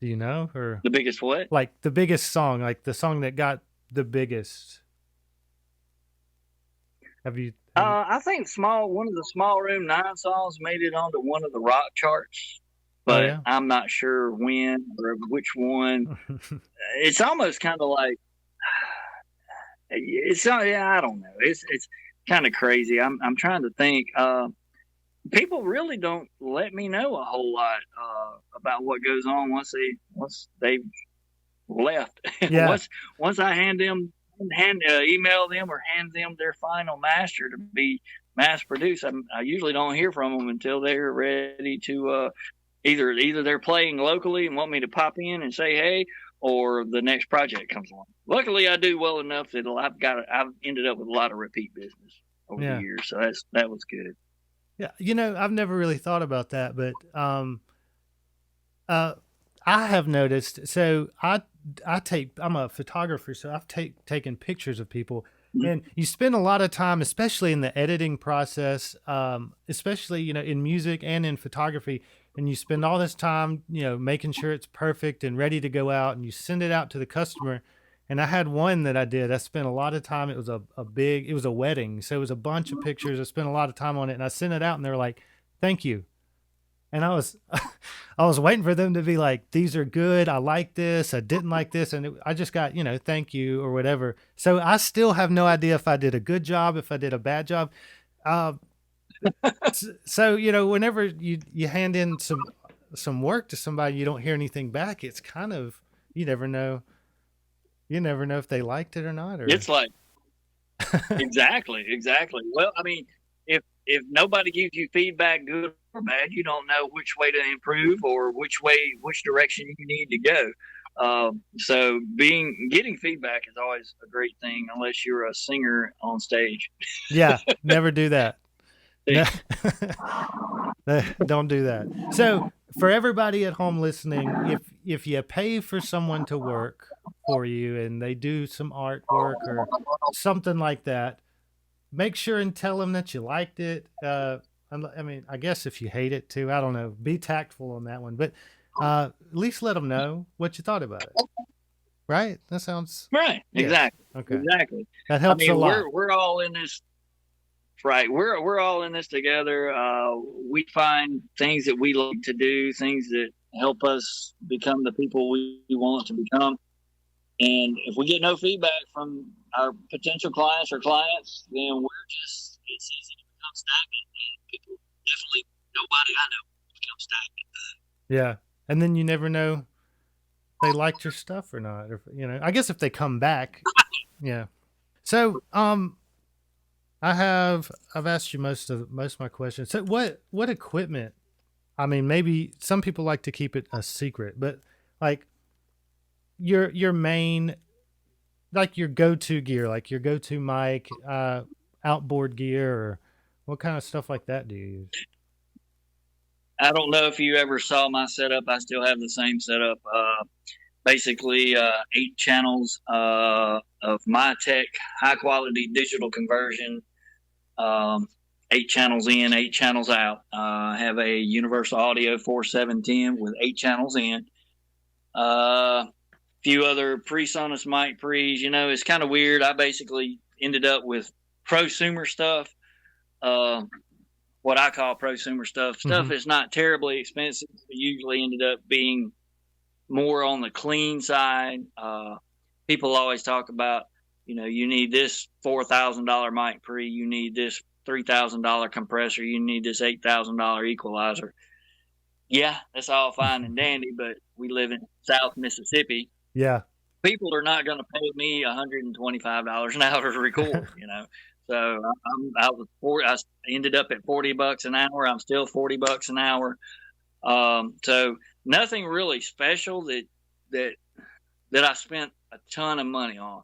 Do you know? Or the biggest what? Like the biggest song, like the song that got the biggest. Have you? I think one of the Small Room 9 songs made it onto one of the rock charts, but I'm not sure when or which one. It's almost kind of like I don't know. It's kind of crazy. I'm trying to think. People really don't let me know a whole lot about what goes on once they've left. Yeah. once I email them or hand them their final master to be mass produced, I usually don't hear from them until they're ready to either they're playing locally and want me to pop in and say hey, or the next project comes along. Luckily, I do well enough that I've ended up with a lot of repeat business over the years, so that was good. Yeah, I've never really thought about that, but I have noticed. So I'm a photographer, so I've taken pictures of people, and you spend a lot of time, especially in the editing process, especially in music and in photography, and you spend all this time making sure it's perfect and ready to go out, and you send it out to the customer. And I had one that I did. I spent a lot of time. It was it was a wedding. So it was a bunch of pictures. I spent a lot of time on it, and I sent it out, and they were like, thank you. And I was waiting for them to be like, these are good. I like this. I didn't like this. And I just got, thank you or whatever. So I still have no idea if I did a good job, if I did a bad job. So, whenever you hand in some work to somebody, you don't hear anything back. It's kind of, you never know. You never know if they liked it or not. Or... It's like, exactly. Well, I mean, if nobody gives you feedback, good or bad, you don't know which way to improve or which direction you need to go. So getting feedback is always a great thing, unless you're a singer on stage. Yeah, never do that. No. Don't do that. So for everybody at home listening, if you pay for someone to work for you and they do some artwork or something like that, make sure and tell them that you liked it. I mean, I guess if you hate it too, I don't know, be tactful on that one, but at least let them know what you thought about it. Right? That sounds right. Yeah. Exactly. Okay. Exactly. That helps a lot. We're all in this. Right. We're all in this together. We find things that we like to do, things that help us become the people we want to become. And if we get no feedback from our potential clients, then it's easy to become stagnant. And people, definitely nobody I know become stagnant. Yeah. And then you never know if they liked your stuff or not. Or, I guess if they come back. Yeah. So, I've asked you most of my questions. So what equipment? I mean, maybe some people like to keep it a secret, but like your main, like your go-to gear, like your go-to mic, outboard gear, or what kind of stuff like that do you use? I don't know if you ever saw my setup. I still have the same setup. Basically 8 channels of MyTech high quality digital conversion. 8 channels in, 8 channels out. I have a Universal Audio 4710 with 8 channels in. Few other PreSonus mic pre's. It's kind of weird. I basically ended up with prosumer stuff. what I call prosumer stuff. Stuff that's not terribly expensive. It usually ended up being more on the clean side. People always talk about, you need this $4,000 mic pre, you need this $3,000 compressor, you need this $8,000 equalizer. Yeah, that's all fine and dandy, but we live in South Mississippi. Yeah. People are not going to pay me $125 an hour to record, So I ended up at $40 an hour. I'm still $40 an hour. So nothing really special that I spent a ton of money on.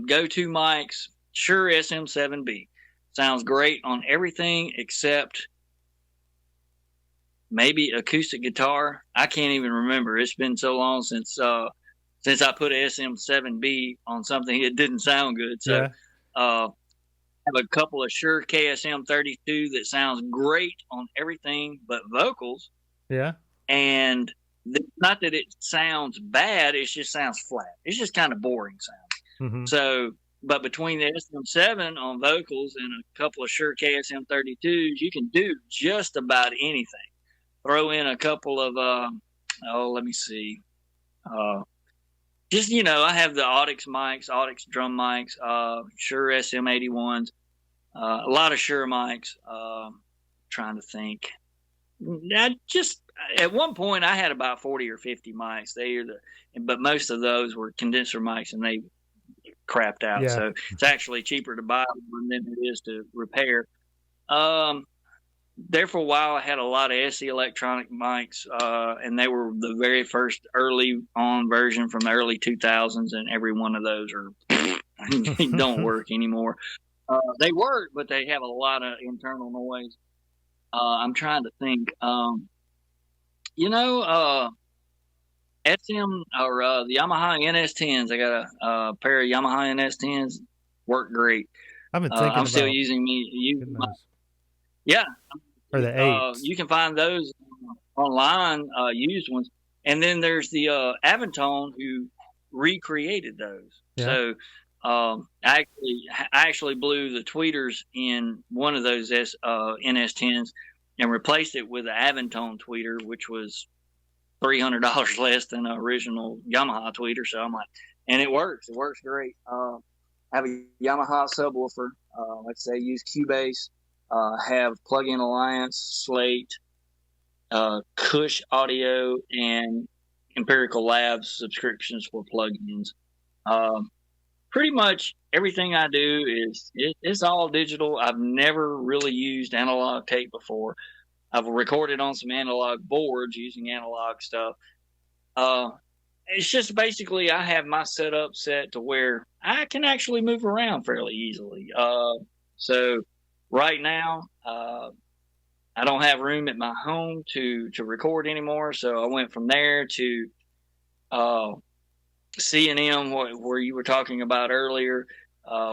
Go-to mics, Shure SM7B. Sounds great on everything except maybe acoustic guitar. I can't even remember. It's been so long since I put a SM7B on something that didn't sound good. So I have a couple of Shure KSM32 that sounds great on everything but vocals. Yeah. And not that it sounds bad, it just sounds flat. It's just kind of boring sound. Mm-hmm. So, but between the SM7 on vocals and a couple of Shure KSM32s, you can do just about anything. Throw in a couple of, let me see. Just, I have the Audix mics, Audix drum mics, Shure SM81s, a lot of Shure mics. Trying to think. At one point I had about 40 or 50 mics. But most of those were condenser mics and they crapped out. Yeah. So it's actually cheaper to buy one than it is to repair. There for a while I had a lot of SE electronic mics, and they were the very first early on version from the early 2000s, and every one of those don't work anymore. They work, but they have a lot of internal noise. I'm trying to think. SM or the Yamaha NS10s. I got a pair of Yamaha NS10s. Work great. I've been thinking I'm still using yeah. Or the 8s. You can find those online, used ones. And then there's the Aventone who recreated those. Yeah. So I actually blew the tweeters in one of those NS10s and replaced it with an Aventone tweeter, which was $300 less than an original Yamaha tweeter. So I'm like, and it works. It works great. I have a Yamaha subwoofer. Let's say use Cubase. Have Plug-in Alliance, Slate, Cush Audio, and Empirical Labs subscriptions for plugins. Pretty much everything I do it's all digital. I've never really used analog tape before. I've recorded on some analog boards using analog stuff. It's just basically I have my setup set to where I can actually move around fairly easily. So right now, I don't have room at my home to record anymore. So I went from there to C&M, where you were talking about earlier.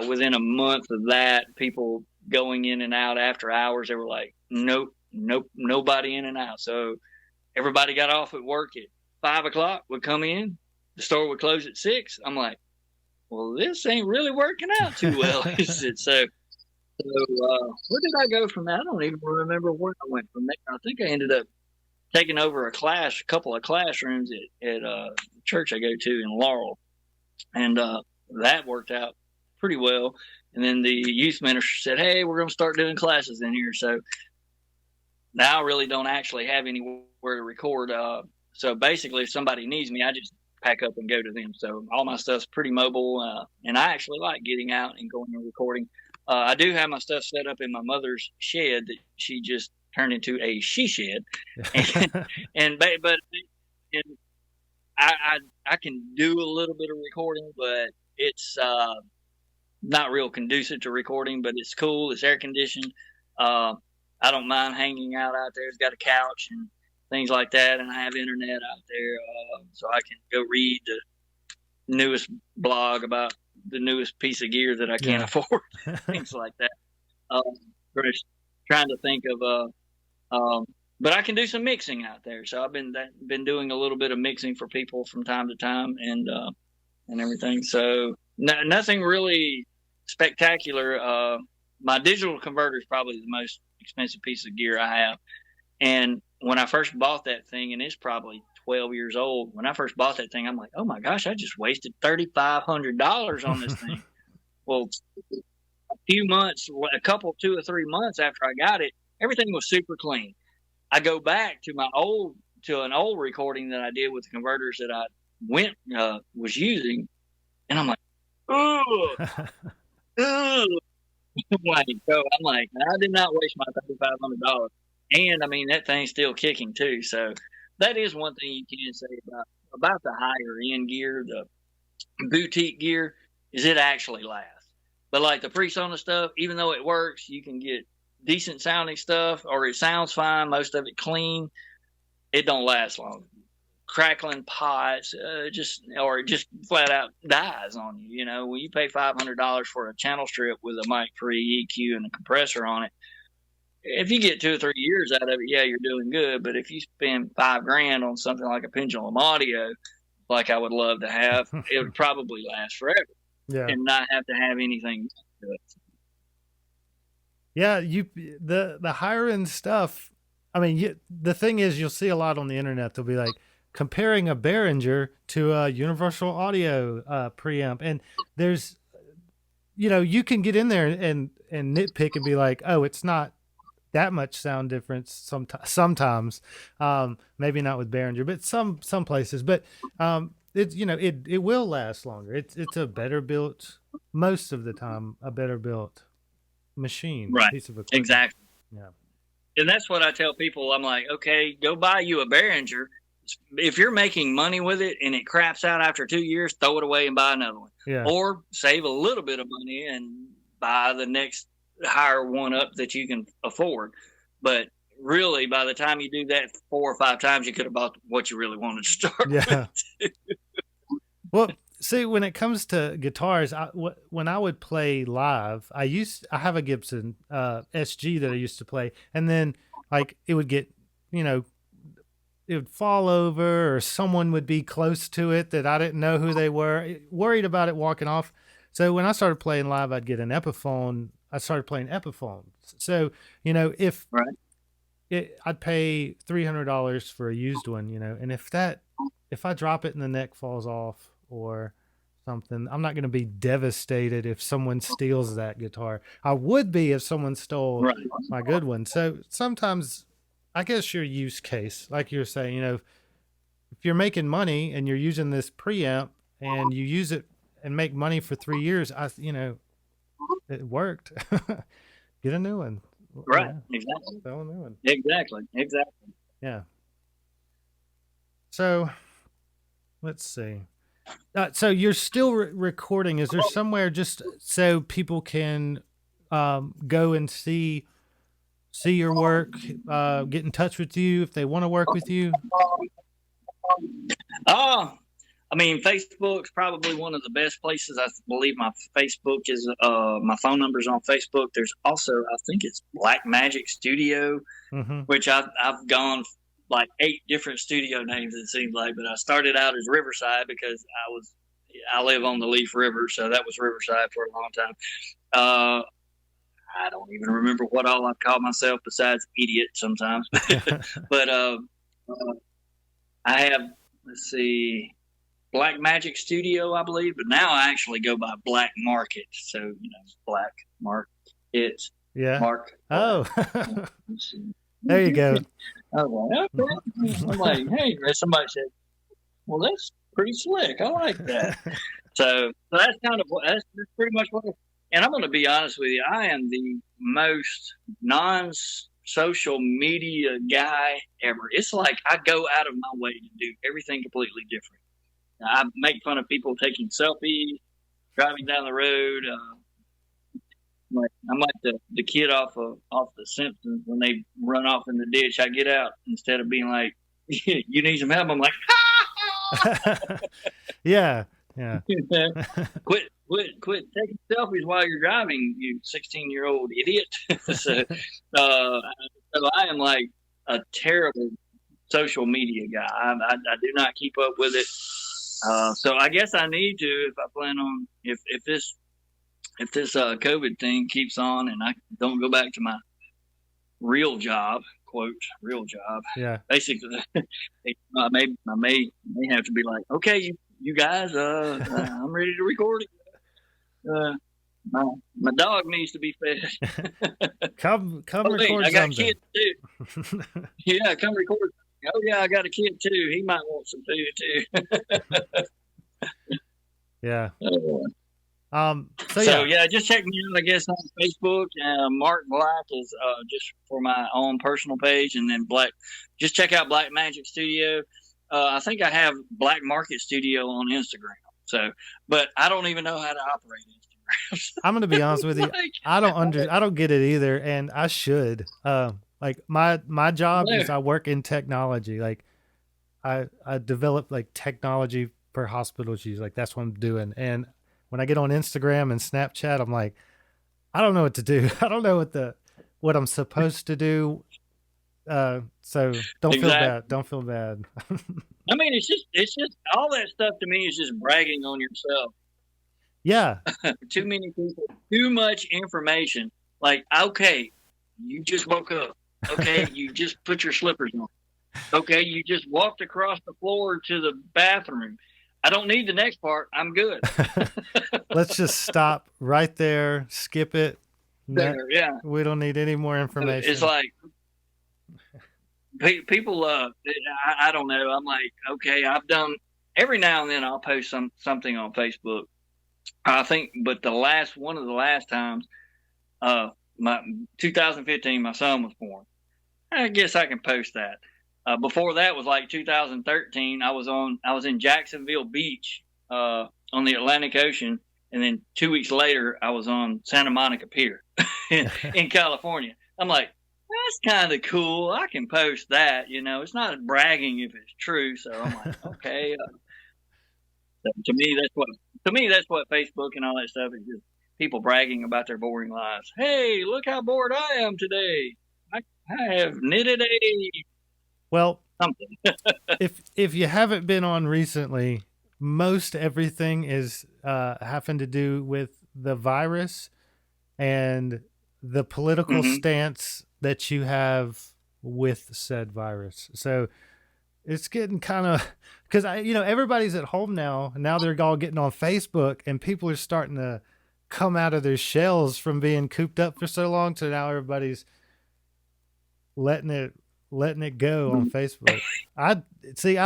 Within a month of that, people going in and out after hours, they were like, nope, nobody in and out. So everybody got off at work at 5 o'clock, would come in. The store would close at 6. I'm like, well, this ain't really working out too well, is it? So where did I go from that? I don't even remember where I went from there. I think I ended up taking over a couple of classrooms at a church I go to in Laurel. And that worked out pretty well. And then the youth minister said, hey, we're going to start doing classes in here. So now I really don't actually have anywhere to record. So basically, if somebody needs me, I just pack up and go to them. So all my stuff's pretty mobile. And I actually like getting out and going and recording. I do have my stuff set up in my mother's shed that she just turned into a she shed, but I can do a little bit of recording, but it's not real conducive to recording. But it's cool. It's air conditioned. I don't mind hanging out there. It's got a couch and things like that, and I have internet out there, so I can go read the newest blog about the newest piece of gear that I can't afford, things like that. Trying to think of, but I can do some mixing out there. So I've been doing a little bit of mixing for people from time to time, and everything. So nothing really spectacular. My digital converter is probably the most expensive piece of gear I have. And when I first bought that thing, and it's probably 12 years old, when I first bought that thing, I'm like, oh my gosh, I just wasted $3,500 on this thing. Well, a few months, 2 or 3 months after I got it, everything was super clean. I go back to an old recording that I did with the converters that I was using, and I'm like, ugh, ugh. So I'm like, I did not waste my $3,500. And I mean, that thing's still kicking too. So that is one thing you can say about the higher end gear, the boutique gear, is it actually lasts. But like the PreSonus stuff, even though it works, you can get decent sounding stuff, or it sounds fine, most of it clean. It don't last long. Crackling pots, or it just flat out dies on you. You know, when you pay $500 for a channel strip with a mic-free EQ and a compressor on it, if you get 2 or 3 years out of it, yeah, you're doing good. But if you spend $5,000 on something like a pendulum audio, like I would love to have, it would probably last forever, and not have to have anything to it. Yeah, the higher end stuff. I mean, the thing is, you'll see a lot on the internet. They'll be like comparing a Behringer to a Universal Audio preamp, and there's, you can get in there and nitpick and be like, oh, it's not that much sound difference sometimes, maybe not with Behringer, but some places, but it will last longer. It's a better built, most of the time, a better built machine, right? Piece of equipment. Exactly. Yeah. And that's what I tell people. I'm like, okay, go buy you a Behringer. If you're making money with it and it craps out after 2 years, throw it away and buy another one. Yeah. Or save a little bit of money and buy the next higher one up that you can afford. But really, by the time you do that 4 or 5 times, you could have bought what you really wanted to start with. Well, see, when it comes to guitars, when I would play live, I have a Gibson SG that I used to play, and then like it would get, it would fall over, or someone would be close to it that I didn't know who they were, worried about it walking off. So when I started playing live, I'd get an Epiphone. I started playing Epiphones. So, if I'd pay $300 for a used one, and if I drop it and the neck falls off or something, I'm not going to be devastated if someone steals that guitar. I would be if someone stole my good one. So sometimes, I guess your use case, like you're saying, if you're making money and you're using this preamp and you use it and make money for 3 years, it worked. Get a new one. Right. Yeah. Exactly. Sell a new one. Exactly. Yeah. So let's see. So you're still recording. Is there somewhere just so people can go and see your work, get in touch with you if they want to work with you? I mean, Facebook's probably one of the best places. I believe my Facebook is, my phone number's on Facebook. There's also, I think it's Black Magic Studio, which I've gone like 8 different studio names, it seems like, but I started out as Riverside because I live on the Leaf River, so that was Riverside for a long time. I don't even remember what all I've called myself besides idiot sometimes. But I have, let's see, Black Magic Studio, I believe, but now I actually go by Black Market. So, Black Market. Yeah. Mark. Oh. There you go. I was like, okay. I'm like, hey, somebody said, well, that's pretty slick. I like that. So that's that's pretty much what. And I'm going to be honest with you. I am the most non-social media guy ever. It's like I go out of my way to do everything completely different. I make fun of people taking selfies, driving down the road. I'm like the kid off the Simpsons when they run off in the ditch. I get out instead of being like, "You need some help." I'm like, yeah. Quit taking selfies while you're driving, you 16-year-old idiot. So I am like a terrible social media guy. I do not keep up with it. So I guess I need to, if I plan on, if this COVID thing keeps on and I don't go back to my real job, quote, real job. Yeah. Basically, I may have to be like, okay, you guys, I'm ready to record it. My dog needs to be fed. Come wait, record I got something. kids too. Yeah, come record. Oh yeah, I got a kid too. He might want some food too. Yeah. So yeah, just check me out, I guess, on Facebook. Mark Black is just for my own personal page, and then just check out Black Magic Studio. I think I have Black Market Studio on Instagram. So, but I don't even know how to operate Instagram. I'm gonna be honest with you. I don't get it either, and I should. Like my job is I work in technology. Like I develop like technology for hospitals use. Like that's what I'm doing. And when I get on Instagram and Snapchat, I'm like, I don't know what to do. I don't know what I'm supposed to do. So don't feel bad. Don't feel bad. I mean, it's just all that stuff to me is just bragging on yourself. Yeah. Too many people, too much information. Like, okay, you just woke up. Okay, you just put your slippers on. Okay, you just walked across the floor to the bathroom. I don't need the next part. I'm good. Let's just stop right there. Skip it. There, yeah. We don't need any more information. It's like people. I don't know. I'm like, okay, I've done every now and then. I'll post something on Facebook. I think, but one of the last times, my 2015, my son was born. I guess I can post that. Before that was like 2013. I was in Jacksonville Beach on the Atlantic Ocean, and then 2 weeks later I was on Santa Monica Pier in California. I'm like, that's kind of cool. I can post that. It's not bragging if it's true. So I'm like, okay. To me, that's what Facebook and all that stuff is, just people bragging about their boring lives. Hey, look how bored I am today. I have knitted a well something. if you haven't been on recently, most everything is having to do with the virus and the political stance that you have with said virus. So it's getting kind of, because everybody's at home now. Now they're all getting on Facebook, and people are starting to come out of their shells from being cooped up for so long. So now everybody's letting it go on Facebook. I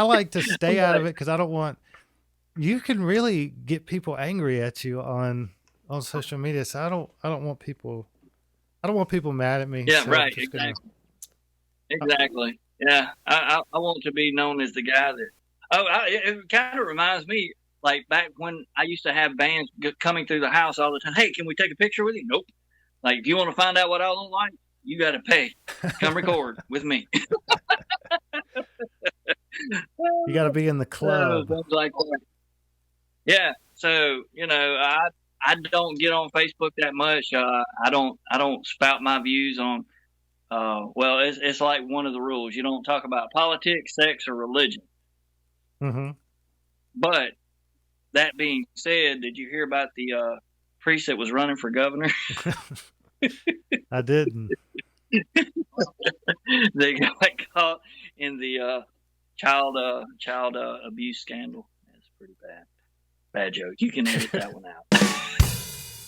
like to stay out of it because I don't want. You can really get people angry at you on social media. So I don't want people mad at me. Yeah, so right. Exactly. Yeah, I want to be known as the guy that. It kind of reminds me, like back when I used to have bands coming through the house all the time. Hey, can we take a picture with you? Nope. Like, if you want to find out what I look like, you got to pay. Come record with me. You got to be in the club. Like that. Yeah. So I don't get on Facebook that much. I don't spout my views on. Well, it's like one of the rules. You don't talk about politics, sex, or religion. Mm-hmm. But that being said, did you hear about the priest that was running for governor? I didn't. They got caught in the child abuse scandal. That's pretty bad joke. You can edit that one out.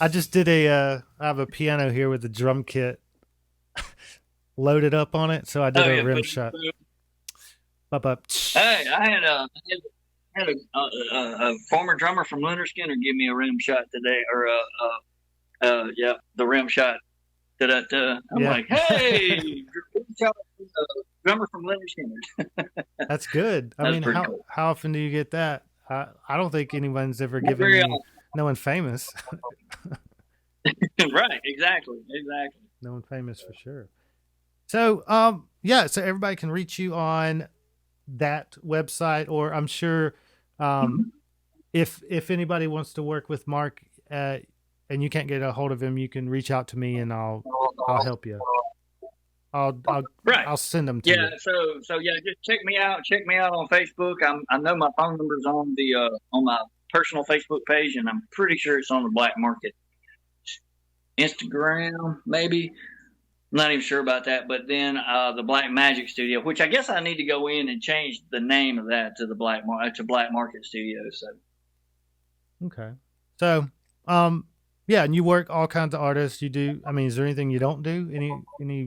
I just did I have a piano here with a drum kit loaded up on it, so I did a rim shot. Hey, I had a former drummer from Leonard Skinner give me a rim shot today, or the rim shot. I'm like, hey, drummer from Leonard Skinner. That's good. I mean, how often do you get that? I don't think anyone's ever given me no one famous. Right, exactly. No one famous for sure. So, so everybody can reach you on that website, or I'm sure if anybody wants to work with Mark and you can't get a hold of him, you can reach out to me and I'll help you. I'll send them to you. Yeah, so just check me out on Facebook. I know my phone number's on my personal Facebook page, and I'm pretty sure it's on the Black Market Instagram, maybe. not even sure about that. But then the Black Magic Studio, which I guess I need to go in and change the name of that to the Black Market Studio. So Okay. So, yeah, and you work all kinds of artists. You do. I mean, is there anything you don't do? Any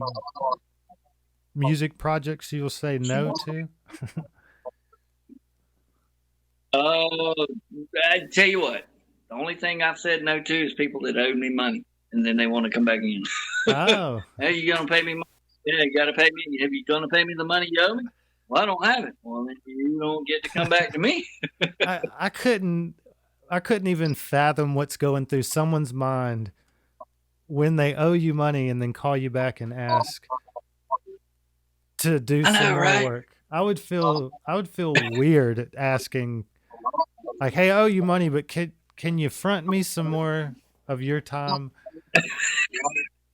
music projects you'll say no to? I tell you what, the only thing I've said no to is people that owe me money and then they want to come back in. Oh, Hey, you gonna pay me money? Yeah, you gotta pay me. Have you gonna pay me the money you owe me? Well, I don't have it. Well, then you don't get to come back to me. I couldn't even fathom what's going through someone's mind when they owe you money and then call you back and ask to do some more right? work. I would feel weird asking, like, "Hey, I owe you money, but can you front me some more of your time?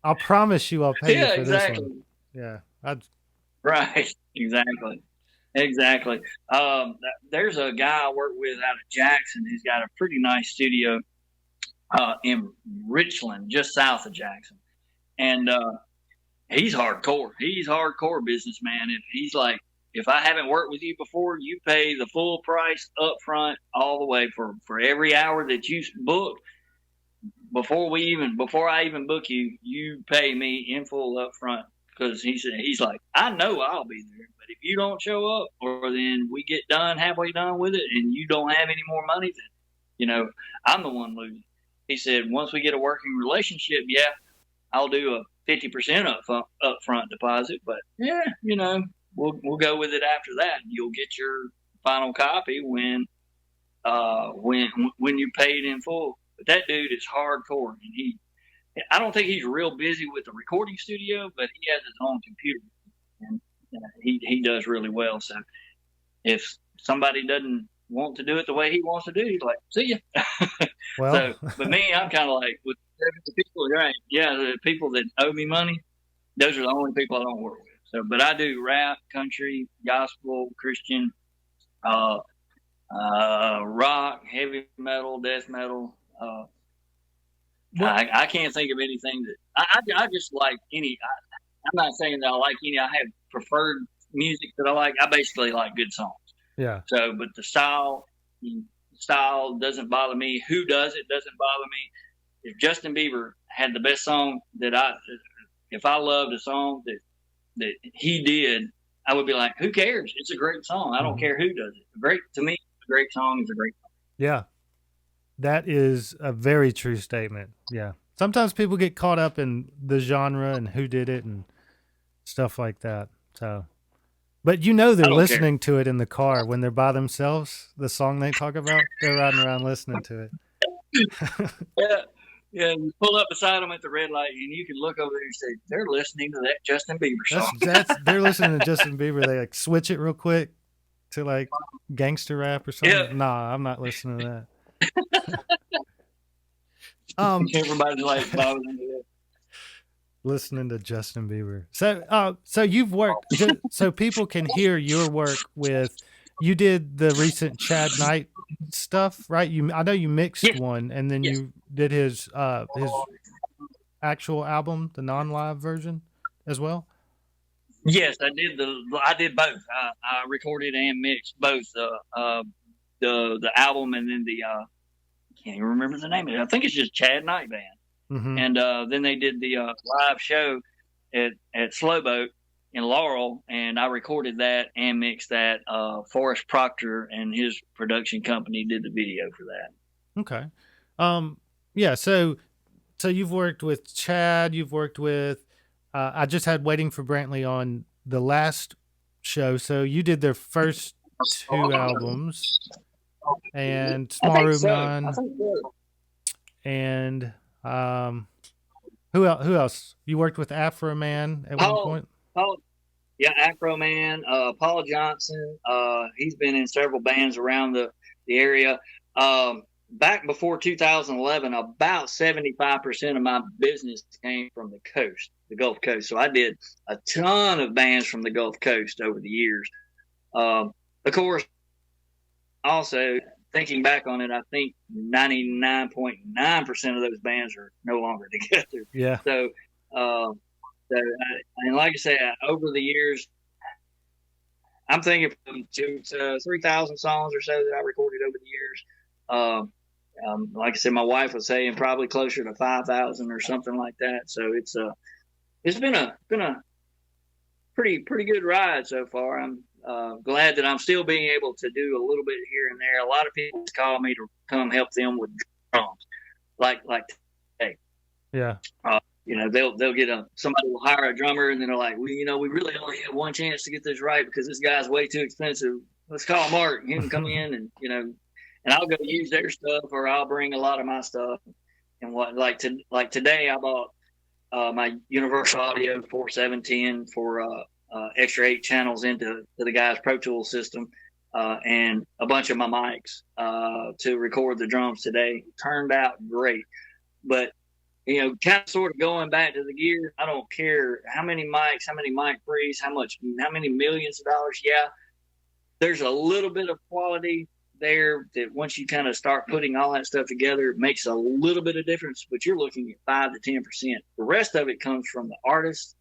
I'll promise you I'll pay you Yeah, for this exactly. one." Yeah, I'd, Right, exactly. There's a guy I work with out of Jackson who's got a pretty nice studio in Richland, just south of Jackson, and he's hardcore. He's hardcore businessman, and he's like, if I haven't worked with you before, you pay the full price up front all the way for every hour that you book. Before I even book you, you pay me in full up front. Because he's like, I know I'll be there, but if you don't show up, or then we get halfway done with it, and you don't have any more money, then I'm the one losing. He said, once we get a working relationship, yeah, I'll do a 50% upfront deposit, but yeah, we'll go with it after that. You'll get your final copy when you pay it in full. But that dude is hardcore, and I don't think he's real busy with the recording studio, but he has his own computer, and he does really well. So if somebody doesn't want to do it the way he wants to do, he's like, see ya. well, But me, I'm kind of like, with the people, right? Yeah, the people that owe me money, those are the only people I don't work with. So, but I do rap, country, gospel, Christian, rock, heavy metal, death metal. I can't think of anything that I just like any. I'm not saying that I like any. I have preferred music that I like. I basically like good songs. yeah. So, but the style doesn't bother me. Who does it doesn't bother me. If Justin Bieber had the best song if I loved a song that he did, I would be like, who cares? It's a great song. I don't care who does it. To me, a great song is a great song. Yeah. That is a very true statement. Yeah. Sometimes people get caught up in the genre and who did it and stuff like that. So, but they're listening to it in the car when they're by themselves. The song they talk about, they're riding around listening to it. Yeah. You pull up beside them at the red light, and you can look over there and say, they're listening to that Justin Bieber song. They're listening to Justin Bieber. They like switch it real quick to like gangster rap or something. Yeah. Nah, I'm not listening to that. Everybody's like listening to Justin Bieber. So you've worked so people can hear your work with. You did the recent Chad Knight stuff, right? I know you mixed one, and then you did his actual album, the non-live version, as well. Yes, I did both. I recorded and mixed both the album and then the can't even remember the name of it. I think it's just Chad Knight Band. Mm-hmm. And then they did the live show at Slowboat in Laurel, and I recorded that and mixed that. Forrest Proctor and his production company did the video for that. Okay. Yeah, so you've worked with Chad, you've worked with I just had Waiting for Brantley on the last show, so you did their first two albums. And Small Room 9. And who else? You worked with Afroman at one point? Afroman, Paul Johnson. He's been in several bands around the area. Back before 2011, about 75% of my business came from the Gulf Coast. So I did a ton of bands from the Gulf Coast over the years. Of course, also, thinking back on it, I think 99.9% of those bands are no longer together. Yeah. So, So, and like I say, over the years, I'm thinking to 3,000 songs or so that I recorded over the years. Like I said, my wife was saying probably closer to 5,000 or something like that. So it's been a pretty good ride so far. I'm glad that I'm still being able to do a little bit here and there. A lot of people call me to come help them with drums, like today. Yeah. They'll get somebody will hire a drummer, and then they're like, we really only have one chance to get this right because this guy's way too expensive. Let's call Mark. He can come in and and I'll go use their stuff, or I'll bring a lot of my stuff. And like today, I bought my Universal Audio 4710 for extra 8 channels into the guy's Pro Tools system, and a bunch of my mics to record the drums today. Turned out great, but kind of sort of going back to the gear. I don't care how many mics, how many mic pre's, how many millions of dollars. Yeah, there's a little bit of quality there that once you kind of start putting all that stuff together, it makes a little bit of difference. But you're looking at 5 to 10%. The rest of it comes from the artist,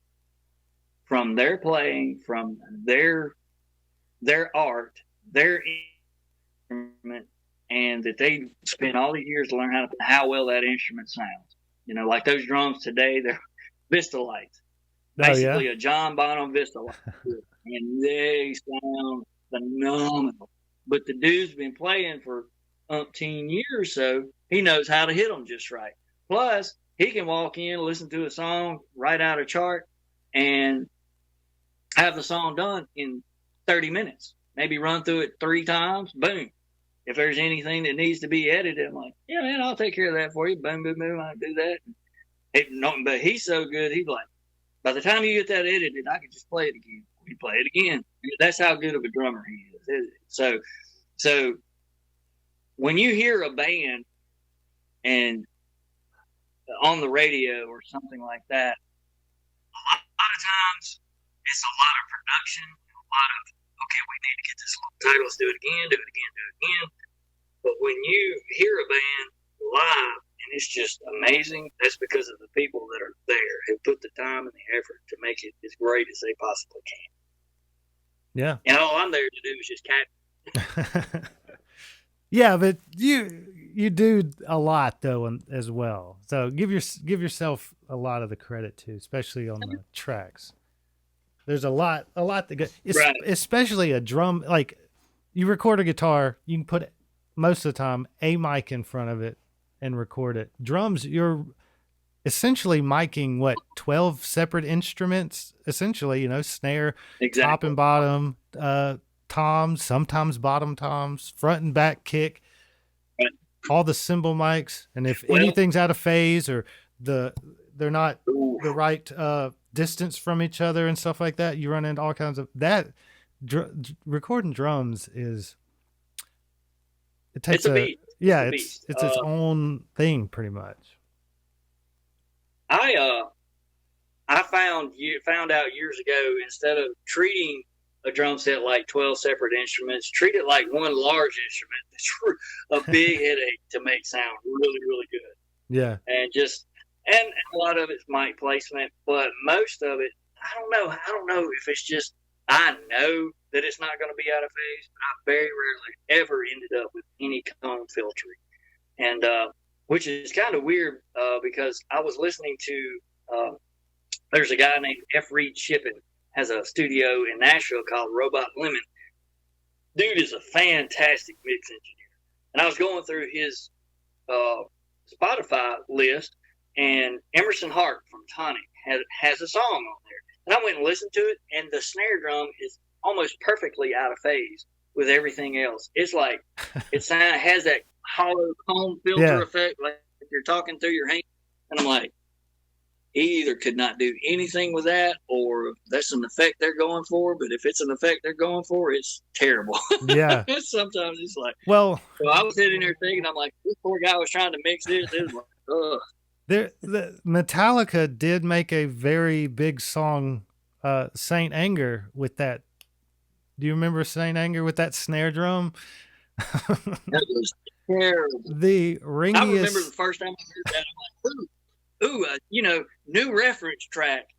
from their playing, from their art, their instrument, and that they spent all the years to learn how well that instrument sounds. Like those drums today, they're Vista lights. Basically a John Bonham Vista light. And they sound phenomenal. But the dude's been playing for umpteen years, so he knows how to hit them just right. Plus, he can walk in, listen to a song, write out a chart, and have the song done in 30 minutes. Maybe run through it 3 times, boom. If there's anything that needs to be edited, I'm like, yeah, man, I'll take care of that for you. Boom, boom, boom, I do that. But he's so good, he's like, by the time you get that edited, I can just play it again. We play it again. That's how good of a drummer he is. So when you hear a band and on the radio or something like that, a lot of times it's a lot of production, a lot of, okay, we need to get this title, let's do it again. But when you hear a band live and it's just amazing, that's because of the people that are there who put the time and the effort to make it as great as they possibly can. Yeah. And all I'm there to do is just catch. Yeah, but you do a lot though as well. So give yourself a lot of the credit too, especially on the tracks. There's a lot that goes, right. Especially a drum. Like you record a guitar, you can put most of the time a mic in front of it and record it. Drums, you're essentially miking 12 separate instruments. Essentially, snare, exactly. Top and bottom, toms, sometimes bottom toms, front and back kick, right. All the cymbal mics, and if anything's out of phase or they're not the right distance from each other and stuff like that, you run into all kinds of that. Recording drums takes it's a beat. It's its own thing pretty much. I found out years ago, instead of treating a drum set like 12 separate instruments, treat it like one large instrument that's a big headache to make sound really, really good. Yeah. And a lot of it's mic placement, but most of it, I don't know if it's just, I know that it's not going to be out of phase, but I very rarely ever ended up with any cone filtering. And, which is kind of weird, because I was listening to, there's a guy named F. Reed Shippen, has a studio in Nashville called Robot Lemon. Dude is a fantastic mix engineer. And I was going through his Spotify list, and Emerson Hart from Tonic has a song on there. And I went and listened to it, and the snare drum is almost perfectly out of phase with everything else. It's like it has that hollow cone filter effect, like you're talking through your hand. And I'm like, he either could not do anything with that, or that's an effect they're going for. But if it's an effect they're going for, it's terrible. Yeah. Sometimes it's like, well, so I was sitting there thinking, I'm like, this poor guy was trying to mix this. It was like, ugh. The Metallica did make a very big song, Saint Anger, with that. Do you remember Saint Anger with that snare drum? That was terrible. The ringiest. I remember the first time I heard that, I'm like, ooh, new reference track.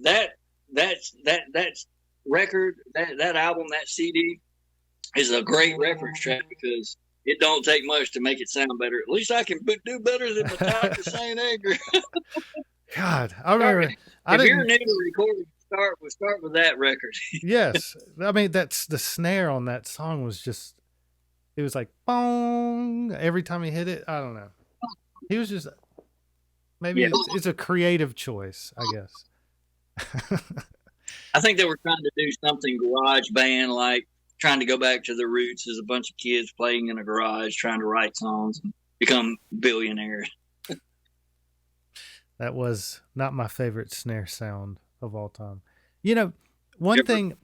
that record, that album, that CD is a great reference track because it don't take much to make it sound better. At least I can do better than Metallica Saint Anger. God, I remember. If you're new to recording, start with that record. Yes, I mean that's the snare on that song was just. It was like boom every time he hit it. I don't know. He was just maybe it's a creative choice, I guess. I think they were trying to do something garage band like, trying to go back to the roots as a bunch of kids playing in a garage, trying to write songs and become billionaires. That was not my favorite snare sound of all time. You know, one thing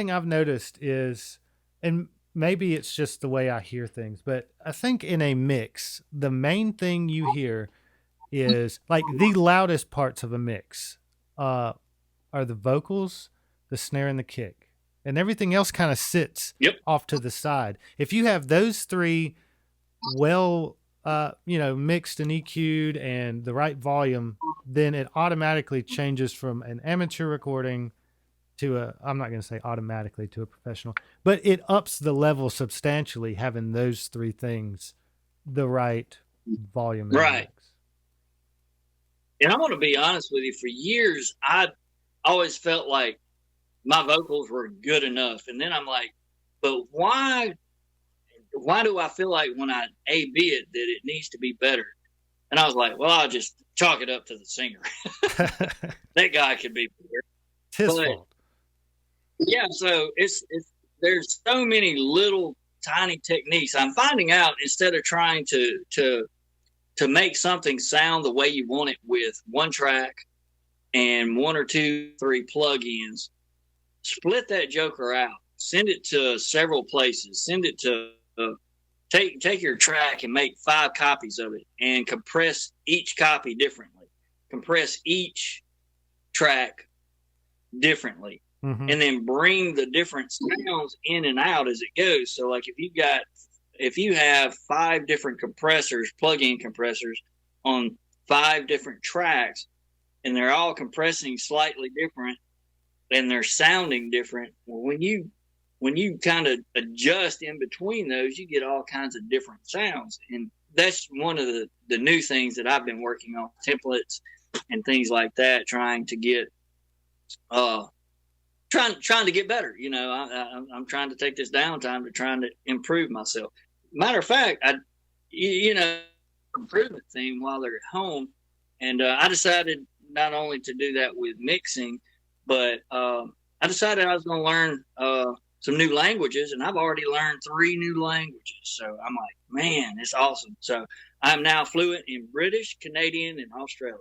I've noticed is, and maybe it's just the way I hear things, but I think in a mix, the main thing you hear is like the loudest parts of a mix are the vocals, the snare, and the kick. And everything else kind of sits off to the side. If you have those three mixed and EQ'd and the right volume, then it automatically changes from an amateur recording to I'm not going to say automatically to a professional, but it ups the level substantially having those three things, the right volume. Right. And I'm going to be honest with you, for years, I always felt like my vocals were good enough. And then I'm like, but why do I feel like when I A-B it that it needs to be better? And I was like, well, I'll just chalk it up to the singer. That guy could be better. It's his fault. Yeah, so there's so many little tiny techniques. I'm finding out instead of trying to make something sound the way you want it with one track and 1 or 2, 3 plugins, split that joker out, send it to several places, send it to take your track and make 5 copies of it and compress each copy differently, compress each track differently. Mm-hmm. And then bring the different sounds in and out as it goes. So like if you have 5 different compressors, plug-in compressors on 5 different tracks, and they're all compressing slightly different and they're sounding different, well, when you kind of adjust in between those, you get all kinds of different sounds. And that's one of the new things that I've been working on, templates and things like that, trying to get trying to get better. You know, I'm trying to take this downtime to trying to improve myself. Matter of fact, improvement thing while they're at home, and I decided not only to do that with mixing, but I decided I was going to learn some new languages, and I've already learned 3 new languages. So I'm like, man, it's awesome. So I'm now fluent in British, Canadian, and Australian.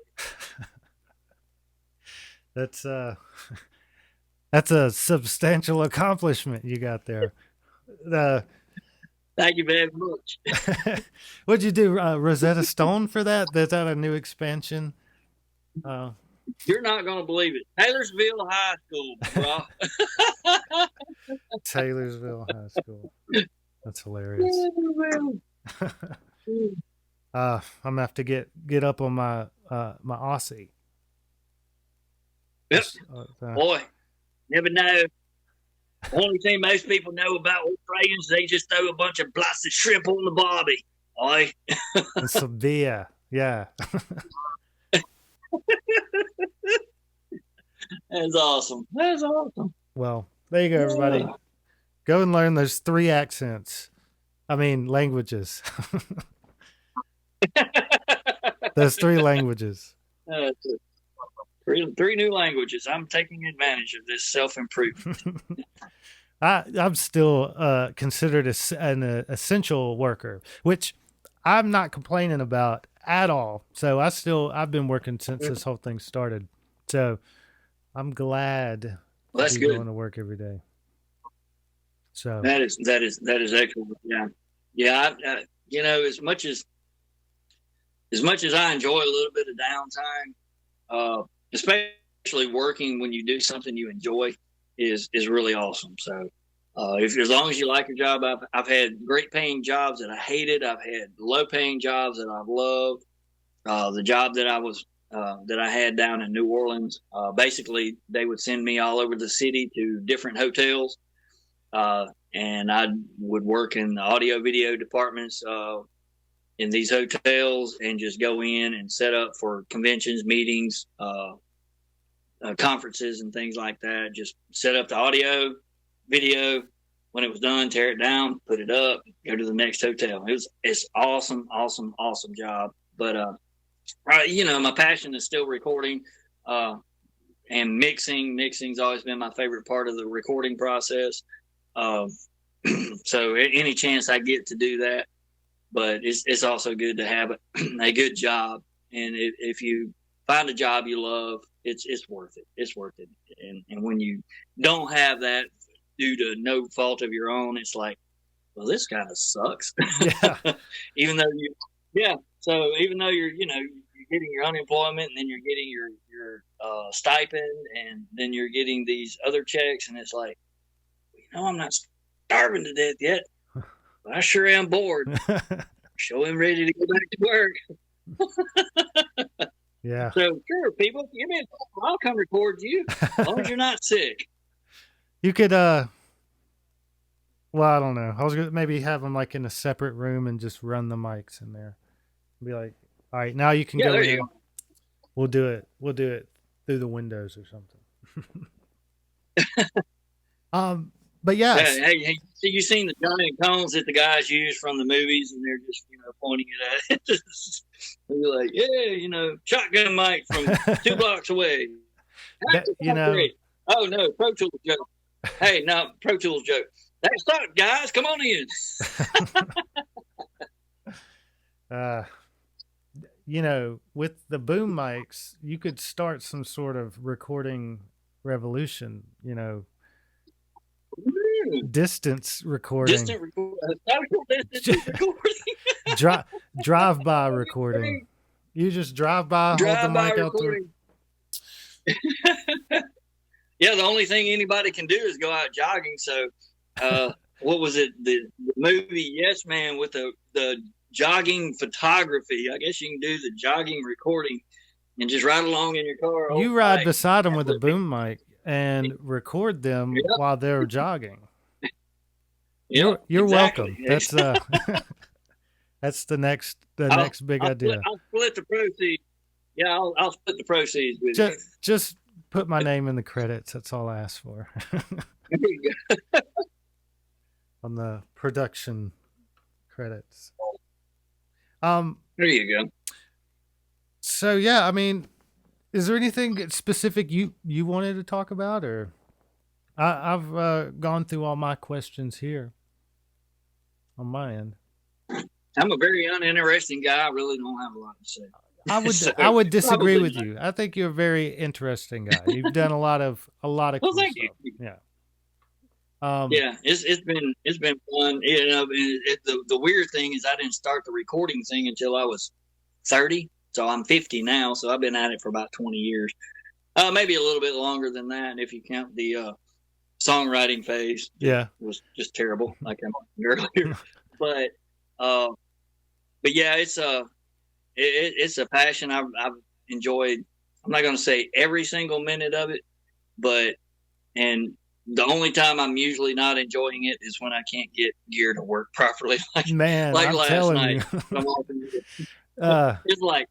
That's a substantial accomplishment you got there. Thank you very much. What'd you do, Rosetta Stone for that? Is that a new expansion? You're not going to believe it. Taylorsville High School, bro. Taylorsville High School. That's hilarious. I'm gonna have to get up on my Aussie. Yep. Boy, never know. Only thing most people know about Australians, they just throw a bunch of blasted shrimp on the barbie. Oi. And some beer. Yeah. That's awesome. That's awesome. Well, there you go, everybody. Go and learn those 3 accents. I mean, languages. Those 3 languages. 3 new languages. I'm taking advantage of this self-improvement. I'm still considered an essential worker, which I'm not complaining about at all. So I've been working since this whole thing started. So I'm glad that's to be going to work every day. So that is excellent. Yeah. You know, as much as I enjoy a little bit of downtime, especially working when you do something you enjoy is really awesome. So as long as you like your job, I've had great paying jobs that I hated. I've had low paying jobs that I've loved. The job that I was that I had down in New Orleans. Basically, they would send me all over the city to different hotels, and I would work in the audio video departments in these hotels and just go in and set up for conventions, meetings, conferences, and things like that. Just set up the audio, video. When it was done, tear it down, put it up, go to the next hotel. It's awesome, awesome, awesome job. But my passion is still recording and mixing. Mixing's always been my favorite part of the recording process. So any chance I get to do that, but it's also good to have a good job. And if you find a job you love, it's worth it. It's worth it. And when you don't have that due to no fault of your own, it's like, well, this kind of sucks. Yeah. So even though you're getting your unemployment, and then you're getting your stipend, and then you're getting these other checks, and it's like, I'm not starving to death yet, but I sure am bored. So I'm ready to go back to work. Yeah. So sure, people, give me a call. I'll come record you, as long as you're not sick. You could, well, I don't know. I was gonna maybe have them like in a separate room and just run the mics in there. Be like, all right, now you can go in. We'll do it through the windows or something. But yeah. Hey, you seen the giant cones that the guys use from the movies, and they're just pointing it at it. They're like, yeah, shotgun mic from 2 blocks away. Oh no, Pro Tools joke. Hey, no, Pro Tools joke. That's up, guys. Come on in. With the boom mics, you could start some sort of recording revolution, distance recording. Distant recording. Drive-by recording. You just drive by, hold the mic out there. Yeah, the only thing anybody can do is go out jogging. So, what was it? The movie Yes Man with the jogging photography. I guess you can do the jogging recording and just ride along in your car. You ride beside them with a boom mic and record them while they're jogging. You're welcome. That's that's the next big idea. I'll split the proceeds. Yeah, I'll split the proceeds with you. Just put my name in the credits. That's all I ask for. There you go. On the production credits. There you go. So yeah, I mean, is there anything specific you wanted to talk about, or I've gone through all my questions here on my end. I'm a very uninteresting guy. I really don't have a lot to say. I would disagree with you. I think you're a very interesting guy. You've done a lot of cool thank stuff. you. Yeah. It's been fun. The weird thing is I didn't start the recording thing until I was 30. So I'm 50 now. So I've been at it for about 20 years, maybe a little bit longer than that if you count the songwriting phase. Yeah, it was just terrible, like I mentioned earlier. But yeah, it's a passion I've enjoyed. I'm not going to say every single minute of it, and the only time I'm usually not enjoying it is when I can't get gear to work properly. Like I'm last night. It's like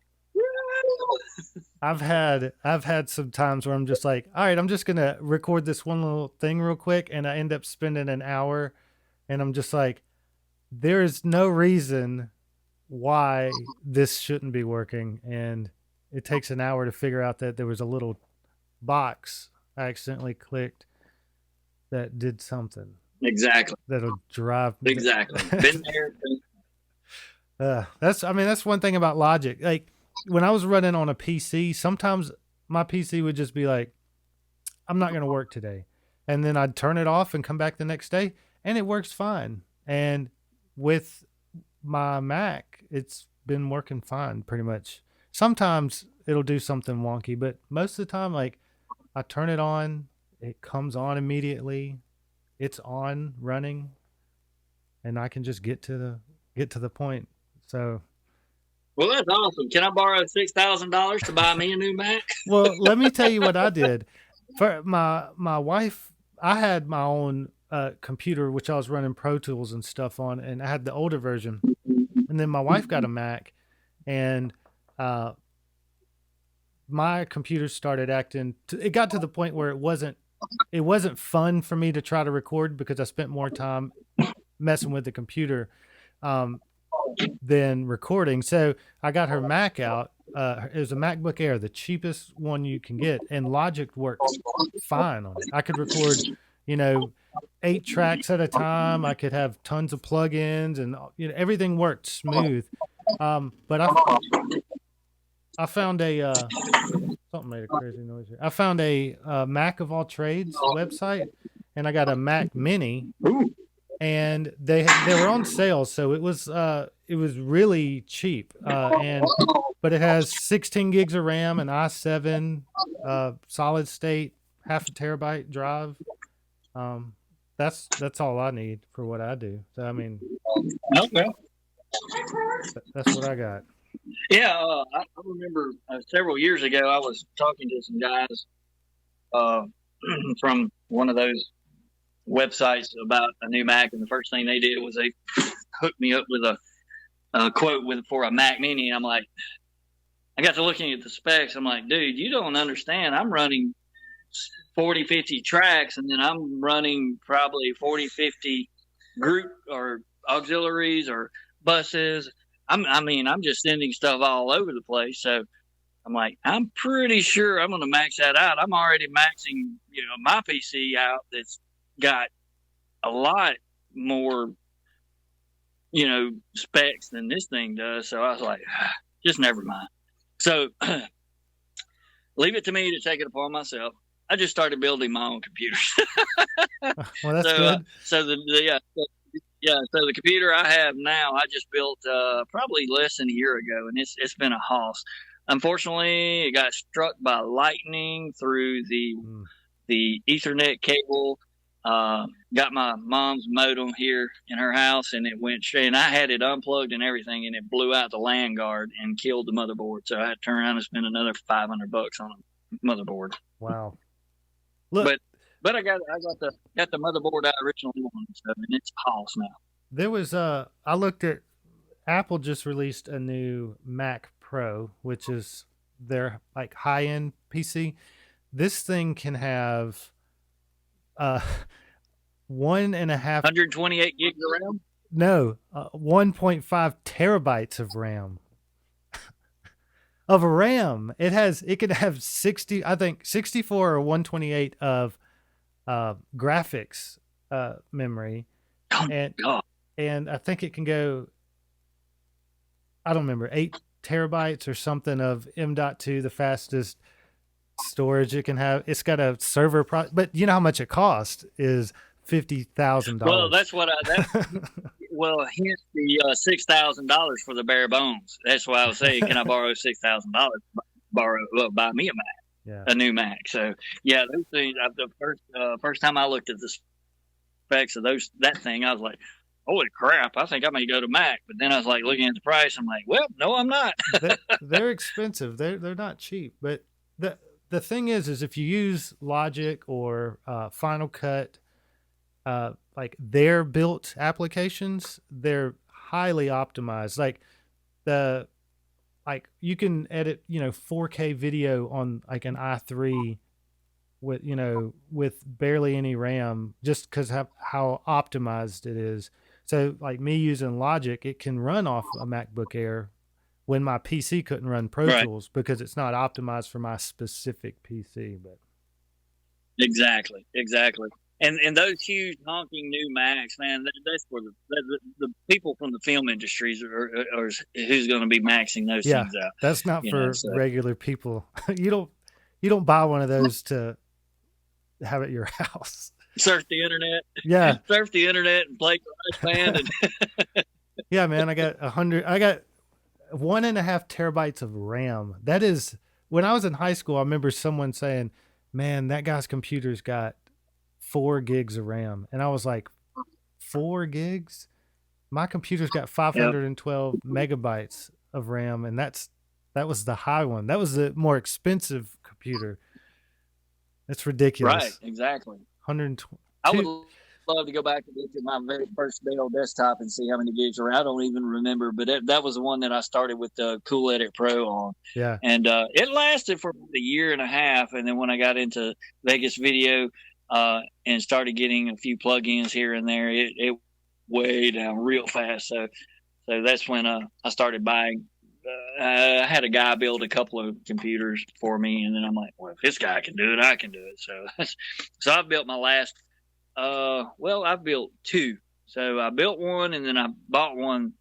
I've had some times where I'm just like, all right, I'm just gonna record this one little thing real quick, and I end up spending an hour, and I'm just like, there is no reason why this shouldn't be working, and it takes an hour to figure out that there was a little box I accidentally clicked that did something. Exactly. That'll drive. Exactly. Been there. That's one thing about Logic. Like when I was running on a PC, sometimes my PC would just be like, I'm not going to work today. And then I'd turn it off and come back the next day and it works fine. And with my Mac, it's been working fine pretty much. Sometimes it'll do something wonky, but most of the time, like I turn it on, it comes on immediately. It's on running and I can just get to the point. So Well, that's awesome. Can I borrow $6,000 to buy me a new Mac? Well, let me tell you what I did. For my wife, I had my own computer, which I was running Pro Tools and stuff on, and I had the older version. And then my wife got a Mac, and my computer started acting. It got to the point where it wasn't fun for me to try to record because I spent more time messing with the computer than recording. So I got her Mac out. It was a MacBook Air, the cheapest one you can get, and Logic worked fine on it. I could record, 8 tracks at a time. I could have tons of plugins, and everything worked smooth. But I found a something made a crazy noise here. I found a Mac of all trades website, and I got a Mac Mini, and they were on sale, so it was really cheap. But it has 16 gigs of RAM, an i7 solid state, half a terabyte drive. That's all I need for what I do. So I mean, Okay. that's what I got. Yeah, I remember several years ago I was talking to some guys from one of those websites about a new Mac, and the first thing they did was they hooked me up with a quote for a Mac Mini. I'm like, I got to looking at the specs. I'm like, dude, you don't understand. I'm running 40, 50 tracks, and then I'm running probably 40, 50 group or auxiliaries or buses. I'm just sending stuff all over the place. So I'm like, I'm pretty sure I'm going to max that out. I'm already maxing, my PC out that's got a lot more, specs than this thing does. So I was like, just never mind. So leave it to me to take it upon myself. I just started building my own computers. Well, that's good. So the computer I have now, I just built probably less than a year ago, and it's been a hoss. Unfortunately, it got struck by lightning through the Ethernet cable. Got my mom's modem here in her house, and it went straight. And I had it unplugged and everything, and it blew out the LAN guard and killed the motherboard. So I had to turn around and spend another $500 on a motherboard. Wow. Look, but I got the motherboard I originally wanted, so, and it's a house now. There was I looked at Apple just released a new Mac Pro, which is their like high-end PC. This thing can have 128 gigs of RAM? No, 1.5 terabytes of RAM. Of RAM. It could have 64 or 128 of graphics memory. Oh, God. And I think it can go, I don't remember, 8 terabytes or something of M.2, the fastest storage it can have. It's got a server, but you know how much it costs is $50,000. Well, that's what hence the $6,000 for the bare bones. That's why I was saying, can I borrow $6,000? Buy me a Mac, a new Mac. So yeah, those things. The first time I looked at the specs of that thing, I was like, holy crap! I think I may go to Mac. But then I was like looking at the price. I'm like, well, no, I'm not. They're expensive. They're not cheap. But the thing is if you use Logic or Final Cut, like their built applications, they're highly optimized. Like you can edit, 4K video on like an i3 with barely any RAM, just because how optimized it is. So like me using Logic, it can run off a MacBook Air when my PC couldn't run Pro Tools because it's not optimized for my specific PC. But exactly. And those huge honking new Macs, man, that's for the people from the film industries are who's going to be maxing those things out. That's not for regular people. You don't buy one of those to have at your house. Surf the internet. Yeah. Surf the internet and play GarageBand. Yeah, man, I got 1.5 terabytes of RAM. That is, when I was in high school, I remember someone saying, man, that guy's computer's got 4 gigs of RAM. And I was like, 4 gigs? My computer's got 512 megabytes of RAM, and that was the high one. That was the more expensive computer. It's ridiculous. Right, exactly. 120. I would love to go back and look at my very first Dell desktop and see how many gigs were. I don't even remember, but that was the one that I started with the Cool Edit Pro on. Yeah. And it lasted for a year and a half. And then when I got into Vegas video and started getting a few plugins here and there, it way down real fast. So that's when I started buying. I had a guy build a couple of computers for me, and then I'm like, well, if this guy can do it, I can do it. So I've built my last. I've built two. So I built one, and then I bought one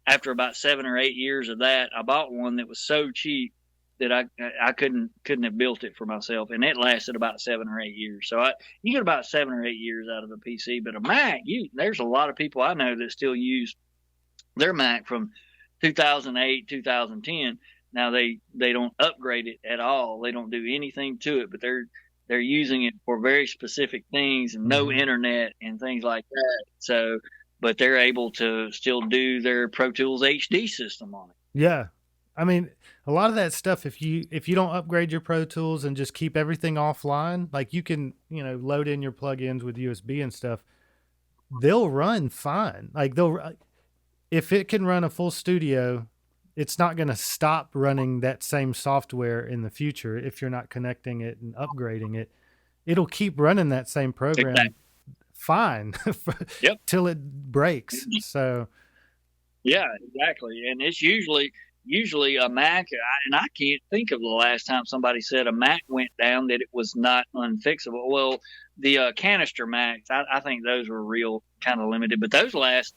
after about 7 or 8 years of that. I bought one that was so cheap that I couldn't have built it for myself, and it lasted about 7 or 8 years. So you get about 7 or 8 years out of a PC, but a Mac, there's a lot of people I know that still use their Mac from 2008, 2010. Now they don't upgrade it at all. They don't do anything to it, but they're using it for very specific things and no internet and things like that. So, but they're able to still do their Pro Tools HD system on it. Yeah. I mean, a lot of that stuff, if you don't upgrade your Pro Tools and just keep everything offline, like you can, load in your plugins with USB and stuff, they'll run fine. Like if it can run a full studio, it's not going to stop running that same software in the future. If you're not connecting it and upgrading it, it'll keep running that same program fine till it breaks. So yeah, exactly. And it's usually a Mac, and I can't think of the last time somebody said a Mac went down that it was not unfixable. Well, the canister Macs, I think those were real kind of limited, but those last.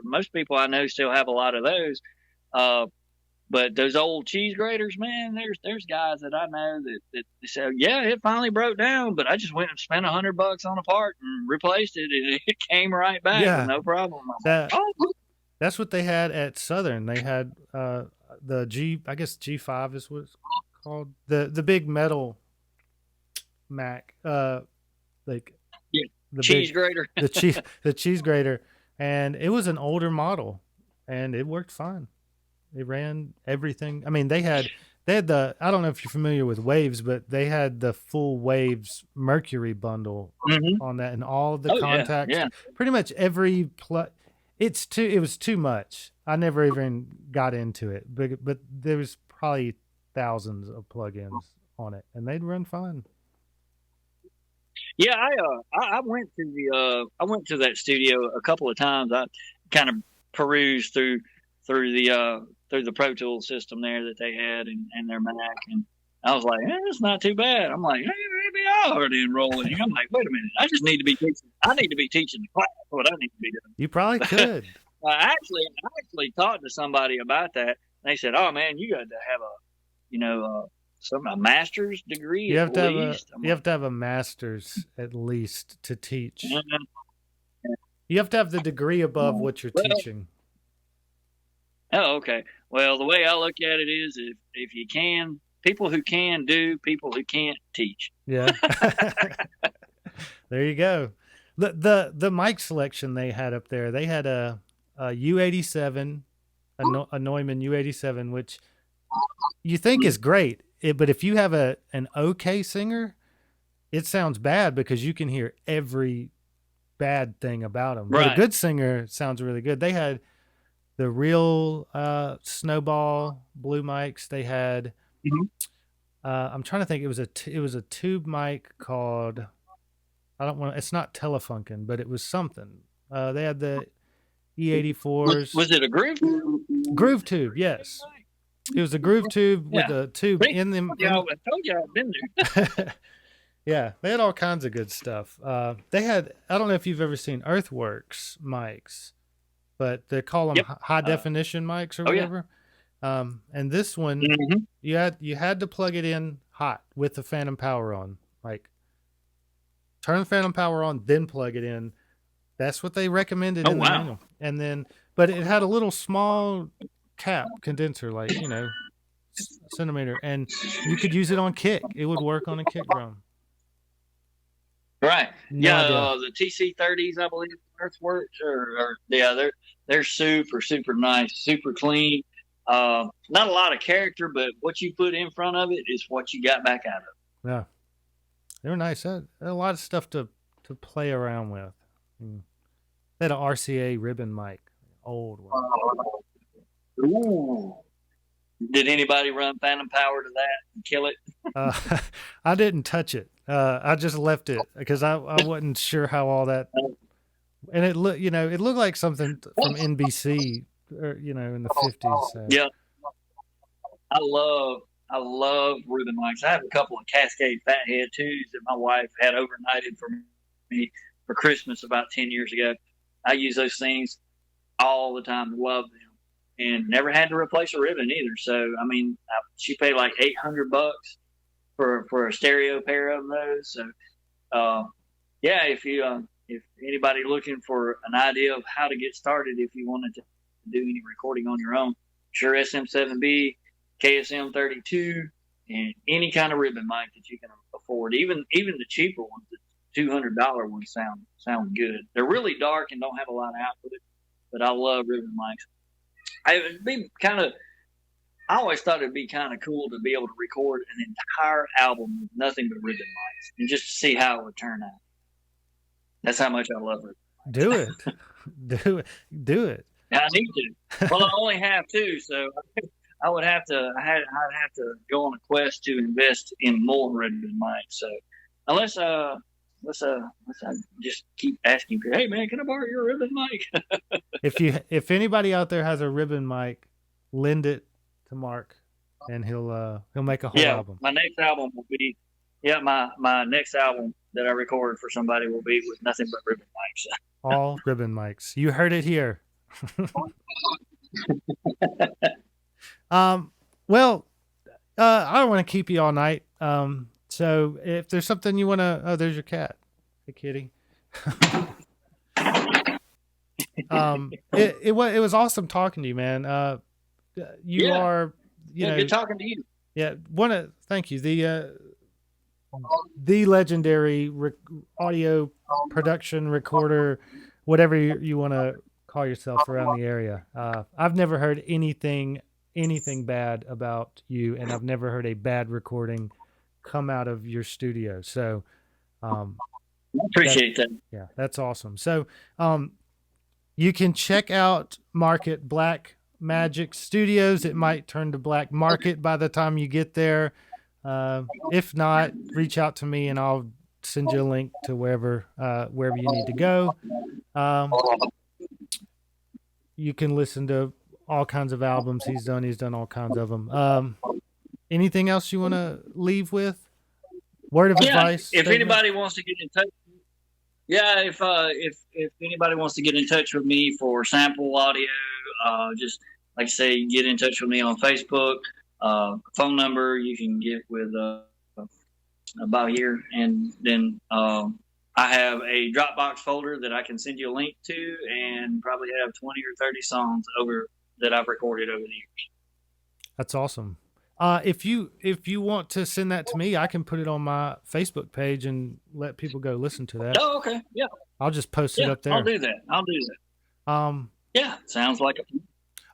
Most people I know still have a lot of those. But those old cheese graters, man, there's guys that I know that say, yeah, it finally broke down, but I just went and spent $100 on a part and replaced it, and it came right back with no problem. That's what they had at Southern. They had the G5 is what it's called, the big metal Mac, the cheese grater, the cheese grater, and it was an older model, and it worked fine. It ran everything. I mean, they had the, I don't know if you're familiar with Waves, but they had the full Waves Mercury bundle on that, and all the contacts. Yeah. Pretty much every it was too much. I never even got into it, but there was probably thousands of plugins on it, and they'd run fine. Yeah, I went to that studio a couple of times. I kind of perused through the Pro Tools system there that they had and their Mac, and I was like, it's not too bad. I'm like, hey, maybe I ought to enroll in here. I'm like, wait a minute, I need to be teaching the class. What I need to be doing. You probably could. I actually talked to somebody about that. They said, oh man, you got to have a master's degree. You have to have a master's at least to teach. You have to have the degree above what you're teaching. Oh, okay. Well, the way I look at it is, if you can, people who can do, people who can't teach. Yeah. There you go. The mic selection they had up there, they had a U87, a Neumann U87, which you think is great, but if you have an okay singer, it sounds bad because you can hear every bad thing about them. Right. But a good singer sounds really good. They had the real Snowball blue mics. They had I'm trying to think, it was a tube mic called, it's not Telefunken, but it was something. They had the E84s. Was it a Groove Tube? Groove Tube, yes. It was a Groove Tube with a tube in them. I told you I've been there. Yeah, they had all kinds of good stuff. They had, I don't know if you've ever seen Earthworks mics, but they call them high definition mics or whatever. Yeah. And this one, you had to plug it in hot with the phantom power on. Like, turn the phantom power on, then plug it in. That's what they recommended in the manual. And then, but it had a little small cap condenser, like, centimeter, and you could use it on kick. It would work on a kick drum. Right. The TC30s, I believe, Earthworks, they're super, super nice, super clean. Not a lot of character, but what you put in front of it is what you got back out of it. Yeah, they were nice. A lot of stuff to play around with. They had an RCA Ribbon Mic, old one. Ooh. Did anybody run phantom power to that and kill it? I didn't touch it. I just left it because I wasn't sure how all that. And it looked like something from NBC, or, in the 50s. So. Yeah, I love Ribbon mics. I have a couple of Cascade Fathead 2s that my wife had overnighted for me for Christmas about 10 years ago. I use those things all the time. Love them. And never had to replace a ribbon either. So, I mean, she paid like $800 for a stereo pair of those. So, yeah, if anybody looking for an idea of how to get started, if you wanted to do any recording on your own, Shure SM7B, KSM 32, and any kind of ribbon mic that you can afford. Even the cheaper ones, the $200 ones sound good. They're really dark and don't have a lot of output, but I love ribbon mics. I always thought it'd be kind of cool to be able to record an entire album with nothing but ribbon mics and just to see how it would turn out. That's how much I love it. Do it. Do it. I need to. Well, I only have two, so I'd have to go on a quest to invest in more ribbon mics. So unless I just keep asking people, hey man, can I borrow your ribbon mic? If anybody out there has a ribbon mic, lend it to Mark, and he'll make a whole album. My next album will be my next album that I record for somebody will be with nothing but ribbon mics. All ribbon mics. You heard it here. Well, I don't want to keep you all night. So if there's something you want to, there's your cat. Hey, kitty. It was awesome talking to you, man. You are, good talking to you. Yeah. Thank you. The legendary audio production recorder, whatever you want to call yourself around the area. I've never heard anything bad about you, and I've never heard a bad recording come out of your studio. So, appreciate that. Yeah, that's awesome. So, you can check out Mark at Black Magic Studios. It might turn to Black Market by the time you get there. If not, reach out to me and I'll send you a link to wherever you need to go. You can listen to all kinds of albums he's done. He's done all kinds of them. Anything else you want to leave with? Word of advice? If anybody wants to get in touch, if anybody wants to get in touch with me for sample audio, just like I say, get in touch with me on Facebook. Phone number you can get with about here, and then I have a Dropbox folder that I can send you a link to, and probably have 20 or 30 songs that I've recorded over the years. That's awesome. If you want to send that to me, I can put it on my Facebook page and let people go listen to that. Oh, okay. Yeah. I'll just post it up there. I'll do that. Yeah, sounds like it.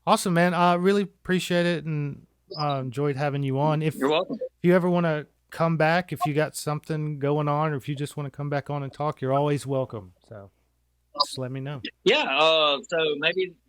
Awesome, man. I really appreciate it and enjoyed having you on. You're welcome. If you ever want to come back, if you got something going on, or if you just want to come back on and talk, you're always welcome. So just let me know. Yeah.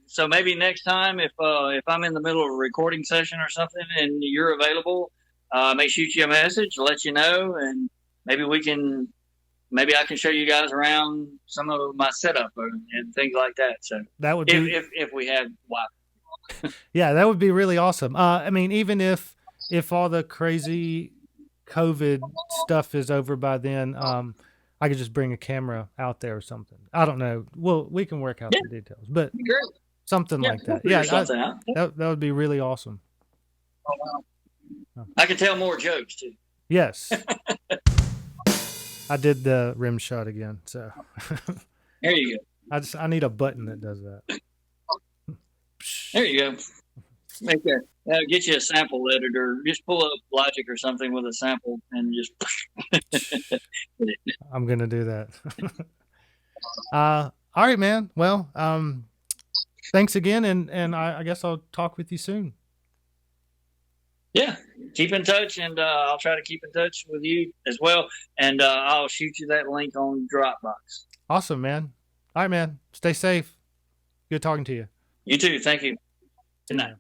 So maybe next time, if I'm in the middle of a recording session or something and you're available, I may shoot you a message, let you know, and maybe I can show you guys around some of my setup and things like that. So that would be if we had Wi-Fi. Yeah, that would be really awesome. I mean, even if all the crazy COVID stuff is over by then, I could just bring a camera out there or something. I don't know. Well, we can work out the details, but something like that. Yeah, that would be really awesome. I can tell more jokes too. Yes. I did the rim shot again, so. There you go. I need a button that does that. There you go. Make that. Get you a sample editor. Just pull up Logic or something with a sample and just. I'm gonna do that. All right, man. Well, thanks again, and I guess I'll talk with you soon. Yeah, keep in touch, and I'll try to keep in touch with you as well. And I'll shoot you that link on Dropbox. Awesome, man. All right, man. Stay safe. Good talking to you. You too. Thank you. Good night.